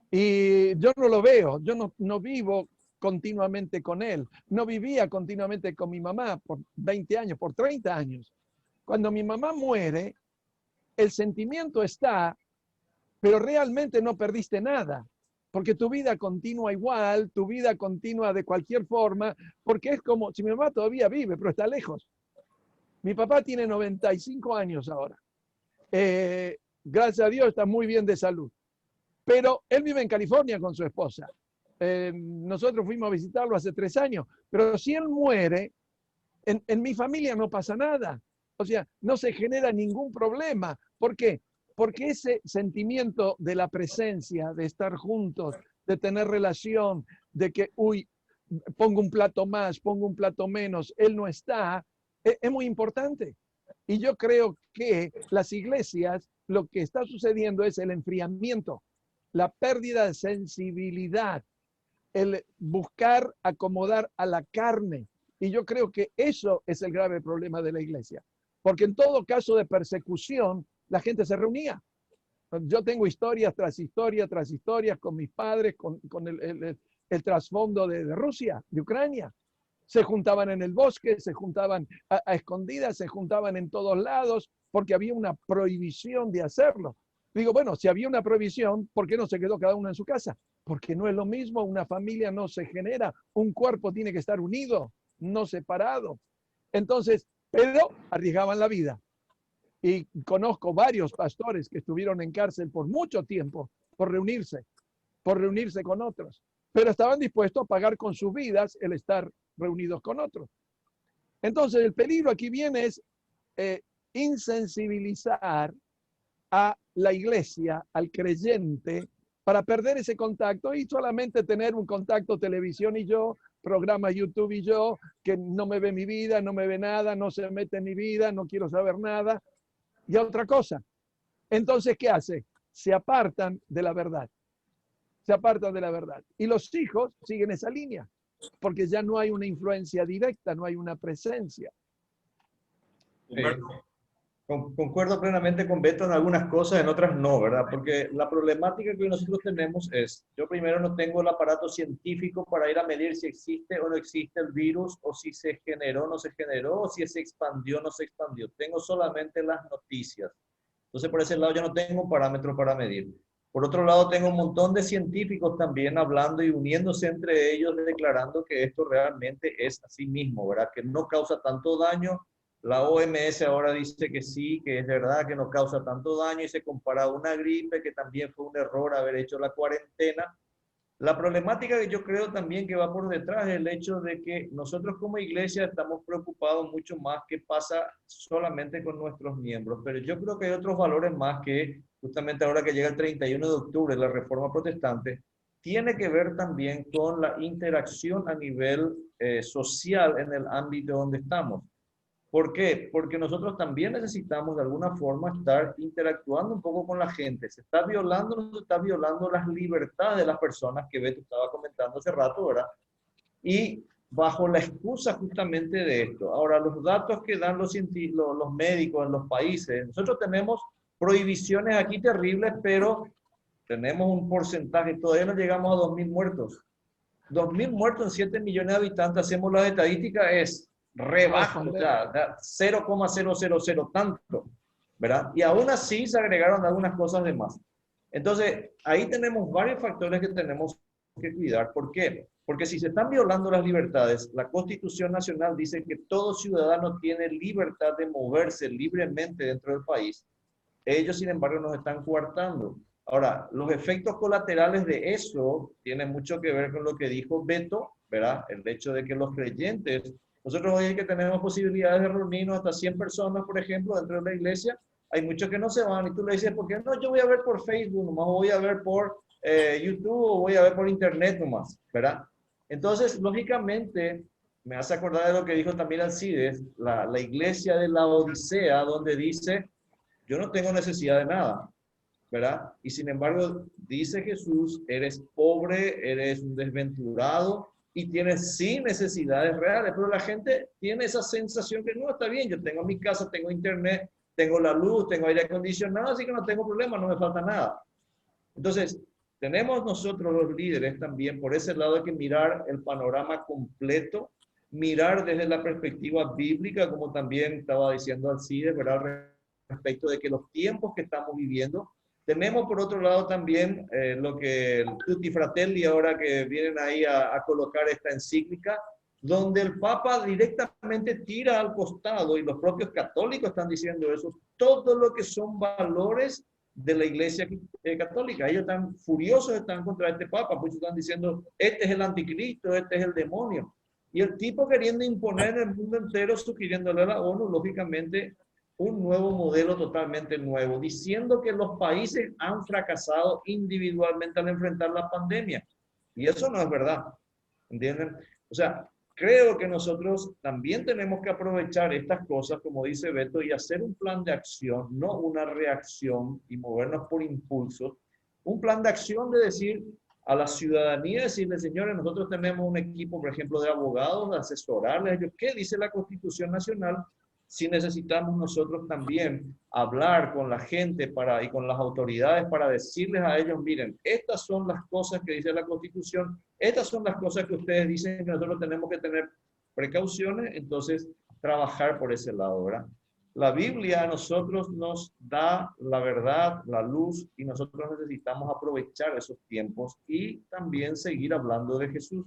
y yo no lo veo, yo no vivo continuamente con él, no vivía continuamente con mi mamá por 20 años, por 30 años. Cuando mi mamá muere, el sentimiento está, pero realmente no perdiste nada, porque tu vida continúa igual, tu vida continúa de cualquier forma, porque es como si mi mamá todavía vive, pero está lejos. Mi papá tiene 95 años ahora. Gracias a Dios está muy bien de salud. Pero él vive en California con su esposa. Nosotros fuimos a visitarlo hace 3 años, pero si él muere, en mi familia no pasa nada. O sea, no se genera ningún problema. ¿Por qué? Porque ese sentimiento de la presencia, de estar juntos, de tener relación, de que, pongo un plato más, pongo un plato menos, él no está, es muy importante. Y yo creo que las iglesias, lo que está sucediendo es el enfriamiento, la pérdida de sensibilidad, el buscar acomodar a la carne. Y yo creo que eso es el grave problema de la iglesia. Porque en todo caso de persecución, la gente se reunía. Yo tengo historias tras historias tras historias con mis padres, con el trasfondo de Rusia, de Ucrania. Se juntaban en el bosque, se juntaban a escondidas, se juntaban en todos lados, porque había una prohibición de hacerlo. Digo, bueno, si había una prohibición, ¿por qué no se quedó cada uno en su casa? Porque no es lo mismo, una familia no se genera, un cuerpo tiene que estar unido, no separado. Entonces, pero arriesgaban la vida. Y conozco varios pastores que estuvieron en cárcel por mucho tiempo por reunirse con otros, pero estaban dispuestos a pagar con sus vidas el estar reunidos con otros. Entonces, el peligro aquí viene es insensibilizar a la iglesia, al creyente, para perder ese contacto y solamente tener un contacto televisión y yo, programa YouTube y yo, que no me ve mi vida, no me ve nada, no se mete en mi vida, no quiero saber nada. Y otra cosa. Entonces, ¿qué hace? Se apartan de la verdad. Se apartan de la verdad. Y los hijos siguen esa línea, porque ya no hay una influencia directa, no hay una presencia. Concuerdo plenamente con Beto en algunas cosas, en otras no, ¿verdad? Porque la problemática que nosotros tenemos es, yo primero no tengo el aparato científico para ir a medir si existe o no existe el virus, o si se generó o no se generó, o si se expandió o no se expandió. Tengo solamente las noticias. Entonces, por ese lado, yo no tengo un parámetro para medir. Por otro lado, tengo un montón de científicos también hablando y uniéndose entre ellos, declarando que esto realmente es así mismo, ¿verdad? Que no causa tanto daño. La OMS ahora dice que sí, que es verdad que no causa tanto daño y se compara a una gripe, que también fue un error haber hecho la cuarentena. La problemática que yo creo también que va por detrás es el hecho de que nosotros como iglesia estamos preocupados mucho más qué pasa solamente con nuestros miembros, pero yo creo que hay otros valores más que justamente ahora que llega el 31 de octubre, la Reforma Protestante, tiene que ver también con la interacción a nivel social en el ámbito donde estamos. ¿Por qué? Porque nosotros también necesitamos de alguna forma estar interactuando un poco con la gente. Se está violando las libertades de las personas que Beto estaba comentando hace rato, ¿verdad? Y bajo la excusa justamente de esto. Ahora, los datos que dan los médicos en los países, nosotros tenemos prohibiciones aquí terribles, pero tenemos un porcentaje, todavía no llegamos a 2.000 muertos. 2.000 muertos en 7 millones de habitantes, hacemos las estadísticas, es re bajo, o sea, 0,000 tanto, ¿verdad? Y aún así se agregaron algunas cosas de más. Entonces, ahí tenemos varios factores que tenemos que cuidar. ¿Por qué? Porque si se están violando las libertades, la Constitución Nacional dice que todo ciudadano tiene libertad de moverse libremente dentro del país. Ellos, sin embargo, nos están coartando. Ahora, los efectos colaterales de eso tienen mucho que ver con lo que dijo Beto, ¿verdad? El hecho de que los creyentes, nosotros hoy que tenemos posibilidades de reunirnos hasta 100 personas, por ejemplo, dentro de la iglesia, hay muchos que no se van y tú le dices, ¿por qué no? Yo voy a ver por Facebook nomás, o voy a ver por YouTube, o voy a ver por Internet nomás, ¿verdad? Entonces, lógicamente, me hace acordar de lo que dijo también Alcides, la iglesia de la Odisea, donde dice, yo no tengo necesidad de nada, ¿verdad? Y sin embargo, dice Jesús, eres pobre, eres un desventurado y tienes sí necesidades reales, pero la gente tiene esa sensación que no, está bien, yo tengo mi casa, tengo internet, tengo la luz, tengo aire acondicionado, así que no tengo problema, no me falta nada. Entonces, tenemos nosotros los líderes también, por ese lado hay que mirar el panorama completo, mirar desde la perspectiva bíblica, como también estaba diciendo Alcides, ¿verdad? Respecto de que los tiempos que estamos viviendo, tenemos por otro lado también lo que el Tutti Fratelli ahora que vienen ahí a colocar esta encíclica, donde el Papa directamente tira al costado, y los propios católicos están diciendo eso, todo lo que son valores de la Iglesia católica. Ellos están furiosos, están contra este Papa, pues están diciendo, este es el anticristo, este es el demonio. Y el tipo queriendo imponer en el mundo entero, sugiriéndole a la ONU, lógicamente, un nuevo modelo totalmente nuevo, diciendo que los países han fracasado individualmente al enfrentar la pandemia. Y eso no es verdad, ¿entienden? O sea, creo que nosotros también tenemos que aprovechar estas cosas, como dice Beto, y hacer un plan de acción, no una reacción y movernos por impulsos. Un plan de acción de decir a la ciudadanía, decirle, señores, nosotros tenemos un equipo, por ejemplo, de abogados, de asesorarles, ellos, ¿qué dice la Constitución Nacional? Si necesitamos nosotros también hablar con la gente y con las autoridades para decirles a ellos, miren, estas son las cosas que dice la Constitución, estas son las cosas que ustedes dicen que nosotros tenemos que tener precauciones, entonces trabajar por ese lado, ¿verdad? La Biblia a nosotros nos da la verdad, la luz, y nosotros necesitamos aprovechar esos tiempos y también seguir hablando de Jesús.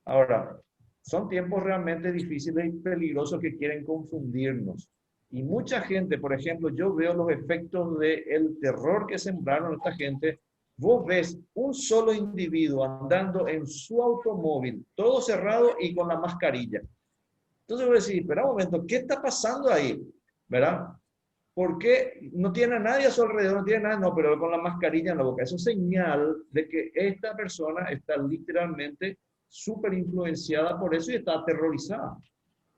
Ahora, son tiempos realmente difíciles y peligrosos que quieren confundirnos. Y mucha gente, por ejemplo, yo veo los efectos del terror que sembraron esta gente. Vos ves un solo individuo andando en su automóvil, todo cerrado y con la mascarilla. Entonces voy a decir, espera un momento, ¿qué está pasando ahí? ¿Verdad? ¿Por qué no tiene a nadie a su alrededor? No tiene nada, no, pero con la mascarilla en la boca. Eso es señal de que esta persona está literalmente súper influenciada por eso y está aterrorizada,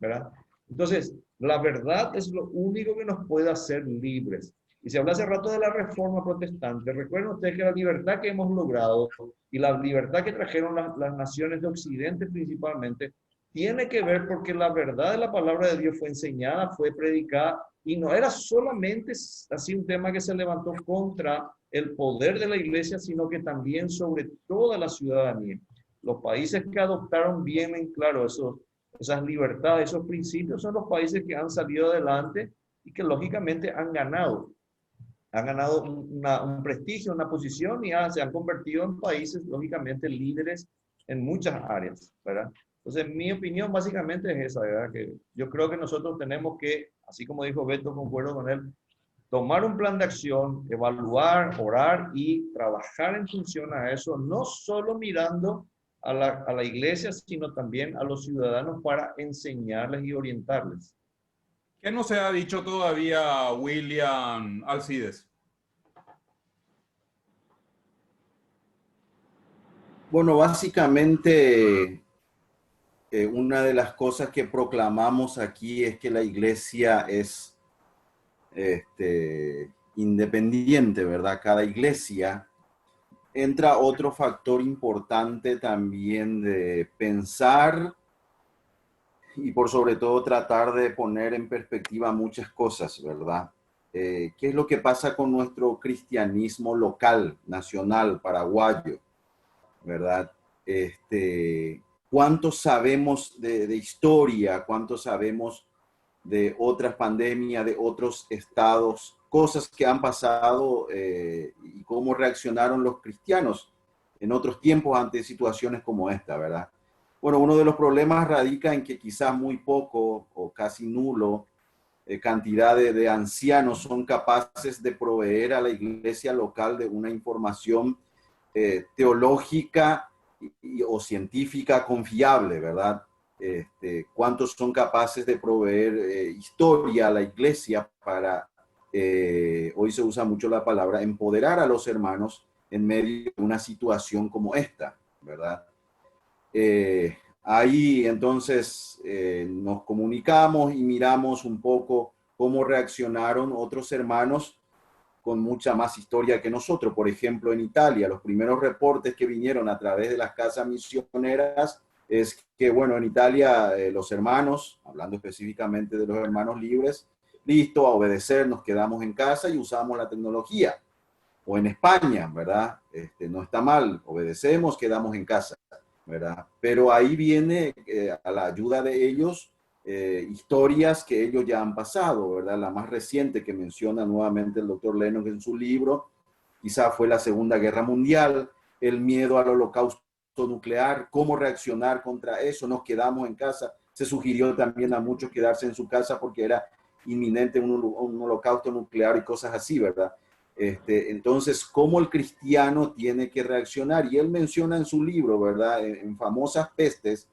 ¿verdad? Entonces, la verdad es lo único que nos puede hacer libres. Y se habla hace rato de la Reforma Protestante. Recuerden ustedes que la libertad que hemos logrado y la libertad que trajeron las naciones de Occidente principalmente, tiene que ver porque la verdad de la palabra de Dios fue enseñada, fue predicada, y no era solamente así un tema que se levantó contra el poder de la iglesia, sino que también sobre toda la ciudadanía. Los países que adoptaron bien en claro esas libertades, esos principios, son los países que han salido adelante y que lógicamente han ganado un prestigio, una posición, y se han convertido en países lógicamente líderes en muchas áreas, ¿verdad? Entonces, mi opinión básicamente es esa, ¿verdad? Que yo creo que nosotros tenemos que, así como dijo Beto, concuerdo con él, tomar un plan de acción, evaluar, orar y trabajar en función a eso, no solo mirando a la iglesia, sino también a los ciudadanos para enseñarles y orientarles. ¿Qué no se ha dicho todavía, William Alcides? Bueno, básicamente, una de las cosas que proclamamos aquí es que la iglesia es independiente, ¿verdad? Cada iglesia. Entra otro factor importante también de pensar y por sobre todo tratar de poner en perspectiva muchas cosas, ¿verdad? ¿Qué es lo que pasa con nuestro cristianismo local, nacional, paraguayo, ¿verdad? ¿Cuánto sabemos de historia? ¿Cuánto sabemos de otras pandemias, de otros estados, cosas que han pasado y cómo reaccionaron los cristianos en otros tiempos ante situaciones como esta, ¿verdad? Bueno, uno de los problemas radica en que quizás muy poco o casi nulo cantidad de ancianos son capaces de proveer a la iglesia local de una información teológica o científica confiable, ¿verdad? Cuántos son capaces de proveer historia a la iglesia para, hoy se usa mucho la palabra, empoderar a los hermanos en medio de una situación como esta, ¿verdad? Ahí entonces nos comunicamos y miramos un poco cómo reaccionaron otros hermanos con mucha más historia que nosotros. Por ejemplo, en Italia, los primeros reportes que vinieron a través de las casas misioneras es que, bueno, en Italia los hermanos, hablando específicamente de los hermanos libres, listo, a obedecer, nos quedamos en casa y usamos la tecnología. O en España, ¿verdad? No está mal, obedecemos, quedamos en casa, ¿verdad? Pero ahí viene a la ayuda de ellos historias que ellos ya han pasado, ¿verdad? La más reciente que menciona nuevamente el doctor Lennox en su libro, quizá fue la Segunda Guerra Mundial, el miedo al holocausto nuclear, cómo reaccionar contra eso, nos quedamos en casa. Se sugirió también a muchos quedarse en su casa porque era inminente un holocausto nuclear y cosas así, ¿verdad? Entonces, ¿cómo el cristiano tiene que reaccionar? Y él menciona en su libro, ¿verdad? En famosas pestes,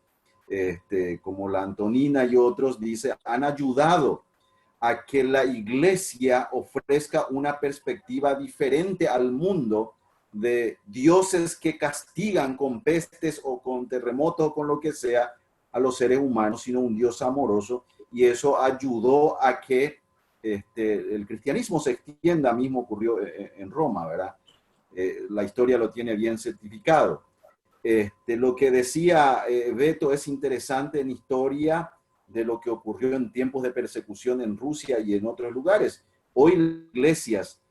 como la Antonina y otros, dice, han ayudado a que la iglesia ofrezca una perspectiva diferente al mundo de dioses que castigan con pestes o con terremotos o con lo que sea a los seres humanos, sino un Dios amoroso. Y eso ayudó a que el cristianismo se extienda, mismo ocurrió en Roma, ¿verdad? La historia lo tiene bien certificado. Lo que decía Beto es interesante en historia de lo que ocurrió en tiempos de persecución en Rusia y en otros lugares. Hoy iglesias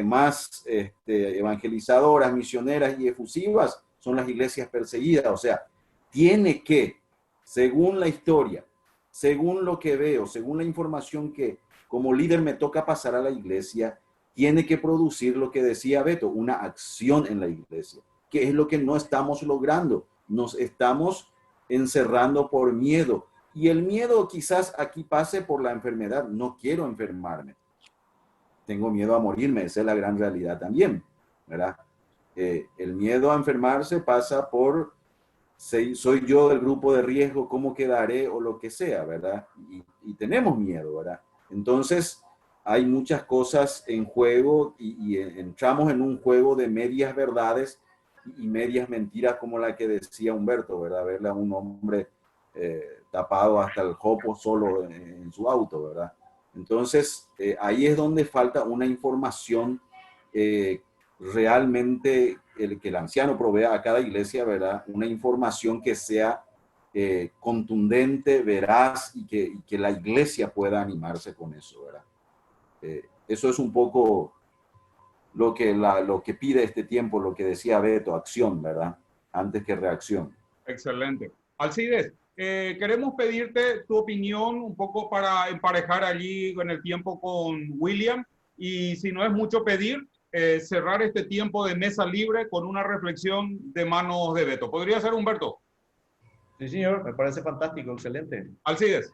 más evangelizadoras, misioneras y efusivas son las iglesias perseguidas. O sea, tiene que, según la historia, según lo que veo, según la información que como líder me toca pasar a la iglesia, tiene que producir lo que decía Beto, una acción en la iglesia, que es lo que no estamos logrando. Nos estamos encerrando por miedo. Y el miedo quizás aquí pase por la enfermedad. No quiero enfermarme. Tengo miedo a morirme. Esa es la gran realidad también, ¿verdad? El miedo a enfermarse pasa por, soy yo del grupo de riesgo, cómo quedaré o lo que sea, ¿verdad? Y tenemos miedo, ¿verdad? Entonces, hay muchas cosas en juego y entramos en un juego de medias verdades y medias mentiras como la que decía Humberto, ¿verdad? Verle a un hombre tapado hasta el jopo solo en su auto, ¿verdad? Entonces, ahí es donde falta una información realmente, que el anciano provea a cada iglesia, ¿verdad? Una información que sea contundente, veraz y que la iglesia pueda animarse con eso, ¿verdad? Eso es un poco lo que pide este tiempo, lo que decía Beto, acción, ¿verdad? Antes que reacción. Excelente. Alcides, queremos pedirte tu opinión un poco para emparejar allí en el tiempo con William y si no es mucho pedir, cerrar este tiempo de mesa libre con una reflexión de manos de Beto. ¿Podría ser, Humberto? Sí, señor, me parece fantástico, excelente. Alcides.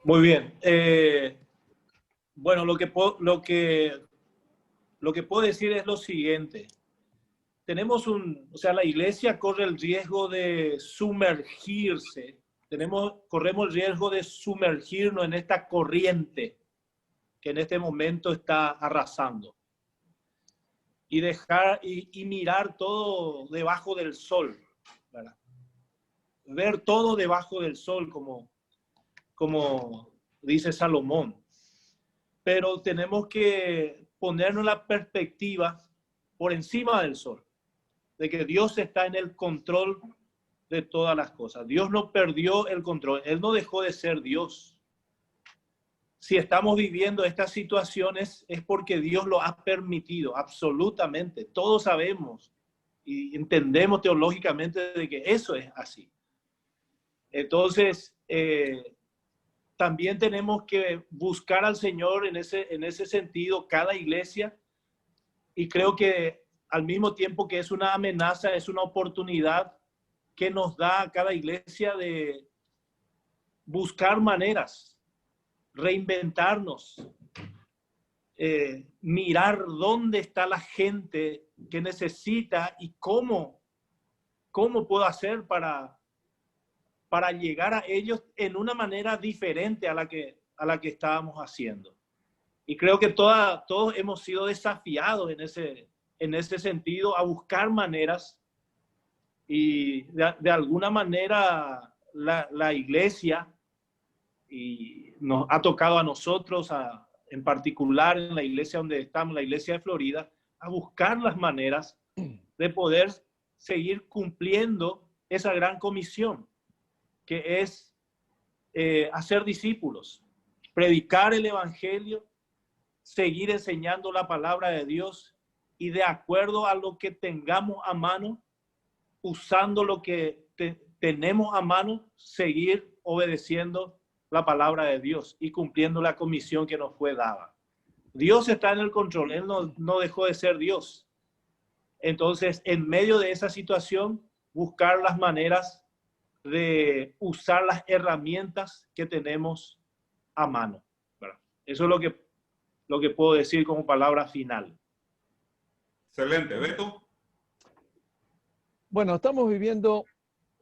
Muy bien. Bueno, lo que puedo decir es lo siguiente. La iglesia corre el riesgo de sumergirse. Corremos el riesgo de sumergirnos en esta corriente que en este momento está arrasando. y dejar y mirar todo debajo del sol, ¿verdad? Ver todo debajo del sol, como dice Salomón. Pero tenemos que ponernos la perspectiva por encima del sol, de que Dios está en el control de todas las cosas. Dios no perdió el control, Él no dejó de ser Dios. Si estamos viviendo estas situaciones es porque Dios lo ha permitido, absolutamente. Todos sabemos y entendemos teológicamente de que eso es así. Entonces, también tenemos que buscar al Señor en ese sentido, cada iglesia, y creo que al mismo tiempo que es una amenaza, es una oportunidad que nos da a cada iglesia de buscar maneras, reinventarnos, mirar dónde está la gente que necesita y cómo puedo hacer para llegar a ellos en una manera diferente a la que estábamos haciendo. Y creo que todos hemos sido desafiados en ese sentido a buscar maneras, y de alguna manera la iglesia, y nos ha tocado a nosotros, en particular en la iglesia donde estamos, la iglesia de Florida, a buscar las maneras de poder seguir cumpliendo esa gran comisión, que es hacer discípulos, predicar el evangelio, seguir enseñando la palabra de Dios y de acuerdo a lo que tengamos a mano, usando lo que tenemos a mano, seguir obedeciendo la palabra de Dios y cumpliendo la comisión que nos fue dada. Dios está en el control, Él no dejó de ser Dios. Entonces, en medio de esa situación, buscar las maneras de usar las herramientas que tenemos a mano, ¿verdad? Eso es lo que puedo decir como palabra final. Excelente. Beto. Bueno, estamos viviendo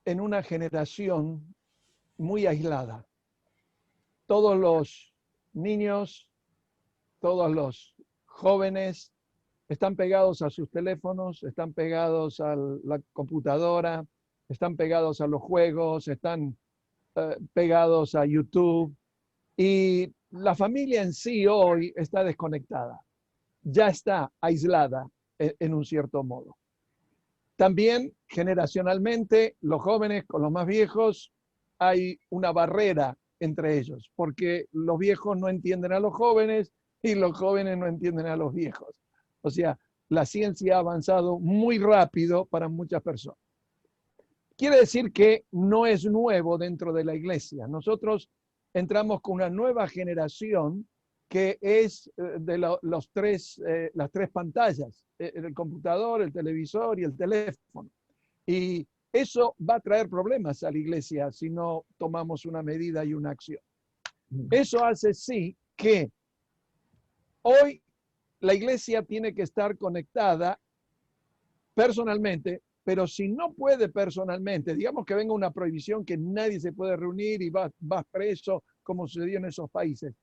en una generación muy aislada. Todos los niños, todos los jóvenes están pegados a sus teléfonos, están pegados a la computadora, están pegados a los juegos, están pegados a YouTube. Y la familia en sí hoy está desconectada, ya está aislada en un cierto modo. También generacionalmente, los jóvenes con los más viejos, hay una barrera entre ellos, porque los viejos no entienden a los jóvenes y los jóvenes no entienden a los viejos. O sea, la ciencia ha avanzado muy rápido para muchas personas. Quiere decir que no es nuevo dentro de la iglesia. Nosotros entramos con una nueva generación que es de las tres pantallas, el computador, el televisor y el teléfono. Y eso va a traer problemas a la iglesia si no tomamos una medida y una acción. Eso hace sí que hoy la iglesia tiene que estar conectada personalmente, pero si no puede personalmente, digamos que venga una prohibición que nadie se puede reunir y vas preso, como sucedió en esos países.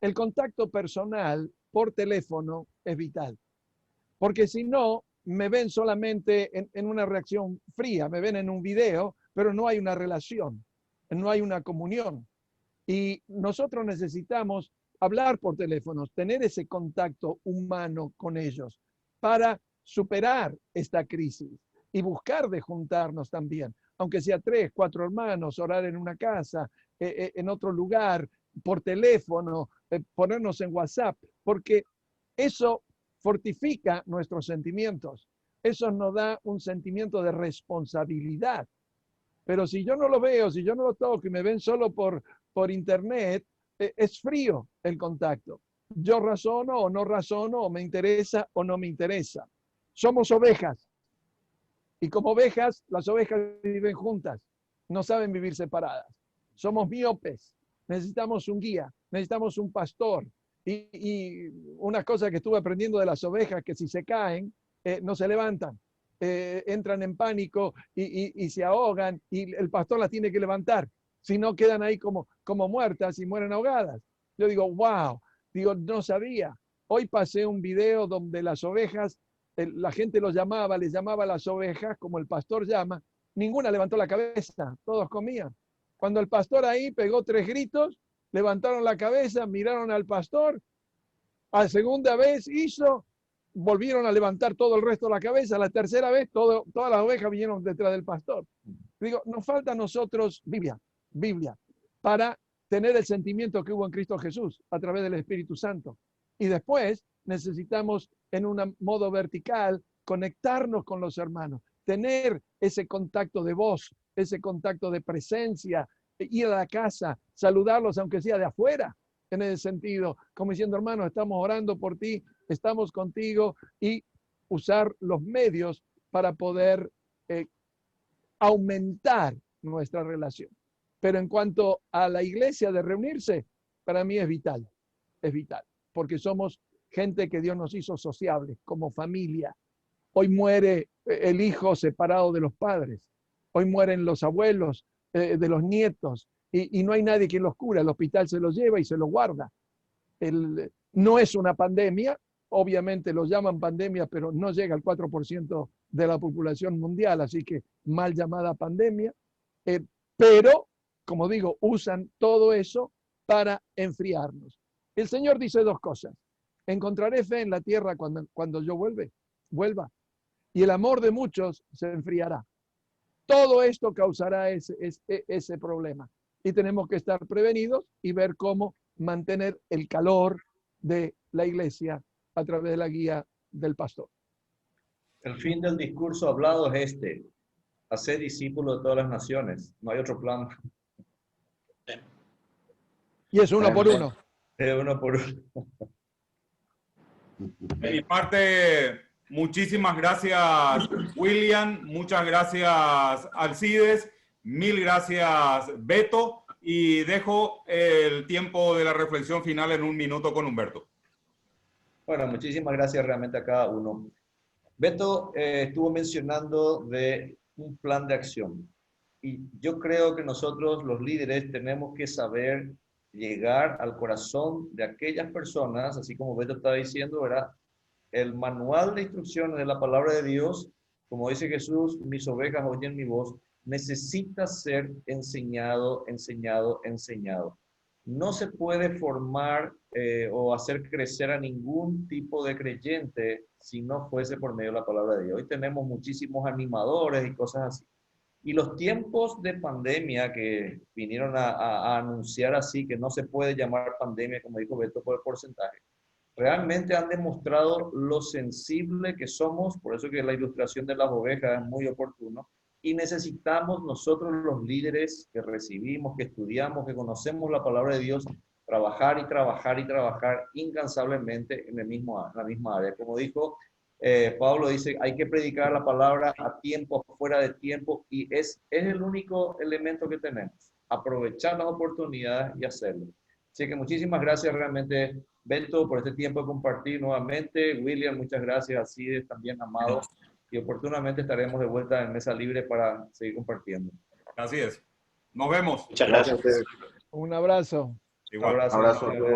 El contacto personal por teléfono es vital, porque si no, me ven solamente en una reacción fría, me ven en un video, pero no hay una relación, no hay una comunión. Y nosotros necesitamos hablar por teléfonos, tener ese contacto humano con ellos para superar esta crisis y buscar de juntarnos también, aunque sea 3, 4 hermanos, orar en una casa, en otro lugar, por teléfono, ponernos en WhatsApp, porque eso fortifica nuestros sentimientos. Eso nos da un sentimiento de responsabilidad. Pero si yo no lo veo, si yo no lo toco y me ven solo por internet, es frío el contacto. Yo razono o no razono, o me interesa o no me interesa. Somos ovejas. Y como ovejas, las ovejas viven juntas. No saben vivir separadas. Somos miopes. Necesitamos un guía, necesitamos un pastor. Y una cosa que estuve aprendiendo de las ovejas, que si se caen, no se levantan. Entran en pánico y se ahogan y el pastor las tiene que levantar. Si no, quedan ahí como muertas y mueren ahogadas. Yo digo, wow, no sabía. Hoy pasé un video donde las ovejas la gente los llamaba, les llamaba a las ovejas, como el pastor llama, ninguna levantó la cabeza, todos comían. Cuando el pastor ahí pegó 3 gritos, levantaron la cabeza, miraron al pastor, a segunda vez hizo, volvieron a levantar todo el resto de la cabeza, la tercera vez todas las ovejas vinieron detrás del pastor. Digo, nos falta a nosotros Biblia, para tener el sentimiento que hubo en Cristo Jesús a través del Espíritu Santo. Y después necesitamos en un modo vertical conectarnos con los hermanos, tener ese contacto de voz, ese contacto de presencia, ir a la casa, saludarlos aunque sea de afuera, en ese sentido, como diciendo, hermano, estamos orando por ti, estamos contigo, y usar los medios para poder aumentar nuestra relación. Pero en cuanto a la iglesia de reunirse, para mí es vital, porque somos gente que Dios nos hizo sociables, como familia. Hoy muere el hijo separado de los padres, hoy mueren los abuelos de los nietos, y no hay nadie quien los cura, el hospital se los lleva y se los guarda. No es una pandemia, obviamente lo llaman pandemia, pero no llega al 4% de la población mundial, así que mal llamada pandemia, pero, como digo, usan todo eso para enfriarnos. El Señor dice 2 cosas: encontraré fe en la tierra cuando yo vuelva, y el amor de muchos se enfriará. Todo esto causará ese problema, y tenemos que estar prevenidos y ver cómo mantener el calor de la iglesia a través de la guía del pastor. El fin del discurso hablado es este: hacer discípulos de todas las naciones. No hay otro plan. Y es uno por uno. Es uno por uno. De mi parte, muchísimas gracias, William. Muchas gracias, Alcides. Mil gracias, Beto. Y dejo el tiempo de la reflexión final en 1 minuto con Humberto. Bueno, muchísimas gracias realmente a cada uno. Beto estuvo mencionando de un plan de acción. Y yo creo que nosotros, los líderes, tenemos que saber llegar al corazón de aquellas personas, así como Beto estaba diciendo, ¿verdad? El manual de instrucciones de la palabra de Dios, como dice Jesús, mis ovejas oyen mi voz, necesita ser enseñado. No se puede formar o hacer crecer a ningún tipo de creyente si no fuese por medio de la palabra de Dios. Hoy tenemos muchísimos animadores y cosas así. Y los tiempos de pandemia que vinieron a anunciar así, que no se puede llamar pandemia, como dijo Beto, por el porcentaje, realmente han demostrado lo sensible que somos. Por eso que la ilustración de las ovejas es muy oportuno. Y necesitamos nosotros, los líderes que recibimos, que estudiamos, que conocemos la palabra de Dios, trabajar incansablemente en la misma área. Como dijo Pablo, dice, hay que predicar la palabra a tiempo, fuera de tiempo, y es el único elemento que tenemos, aprovechar las oportunidades y hacerlo. Así que muchísimas gracias realmente, Beto, por este tiempo de compartir nuevamente. William, muchas gracias, así también, Amado. Y oportunamente estaremos de vuelta en Mesa Libre para seguir compartiendo. Así es. Nos vemos. Muchas gracias. Gracias a ustedes. Un abrazo. Igual. Un abrazo. Abrazo a todos.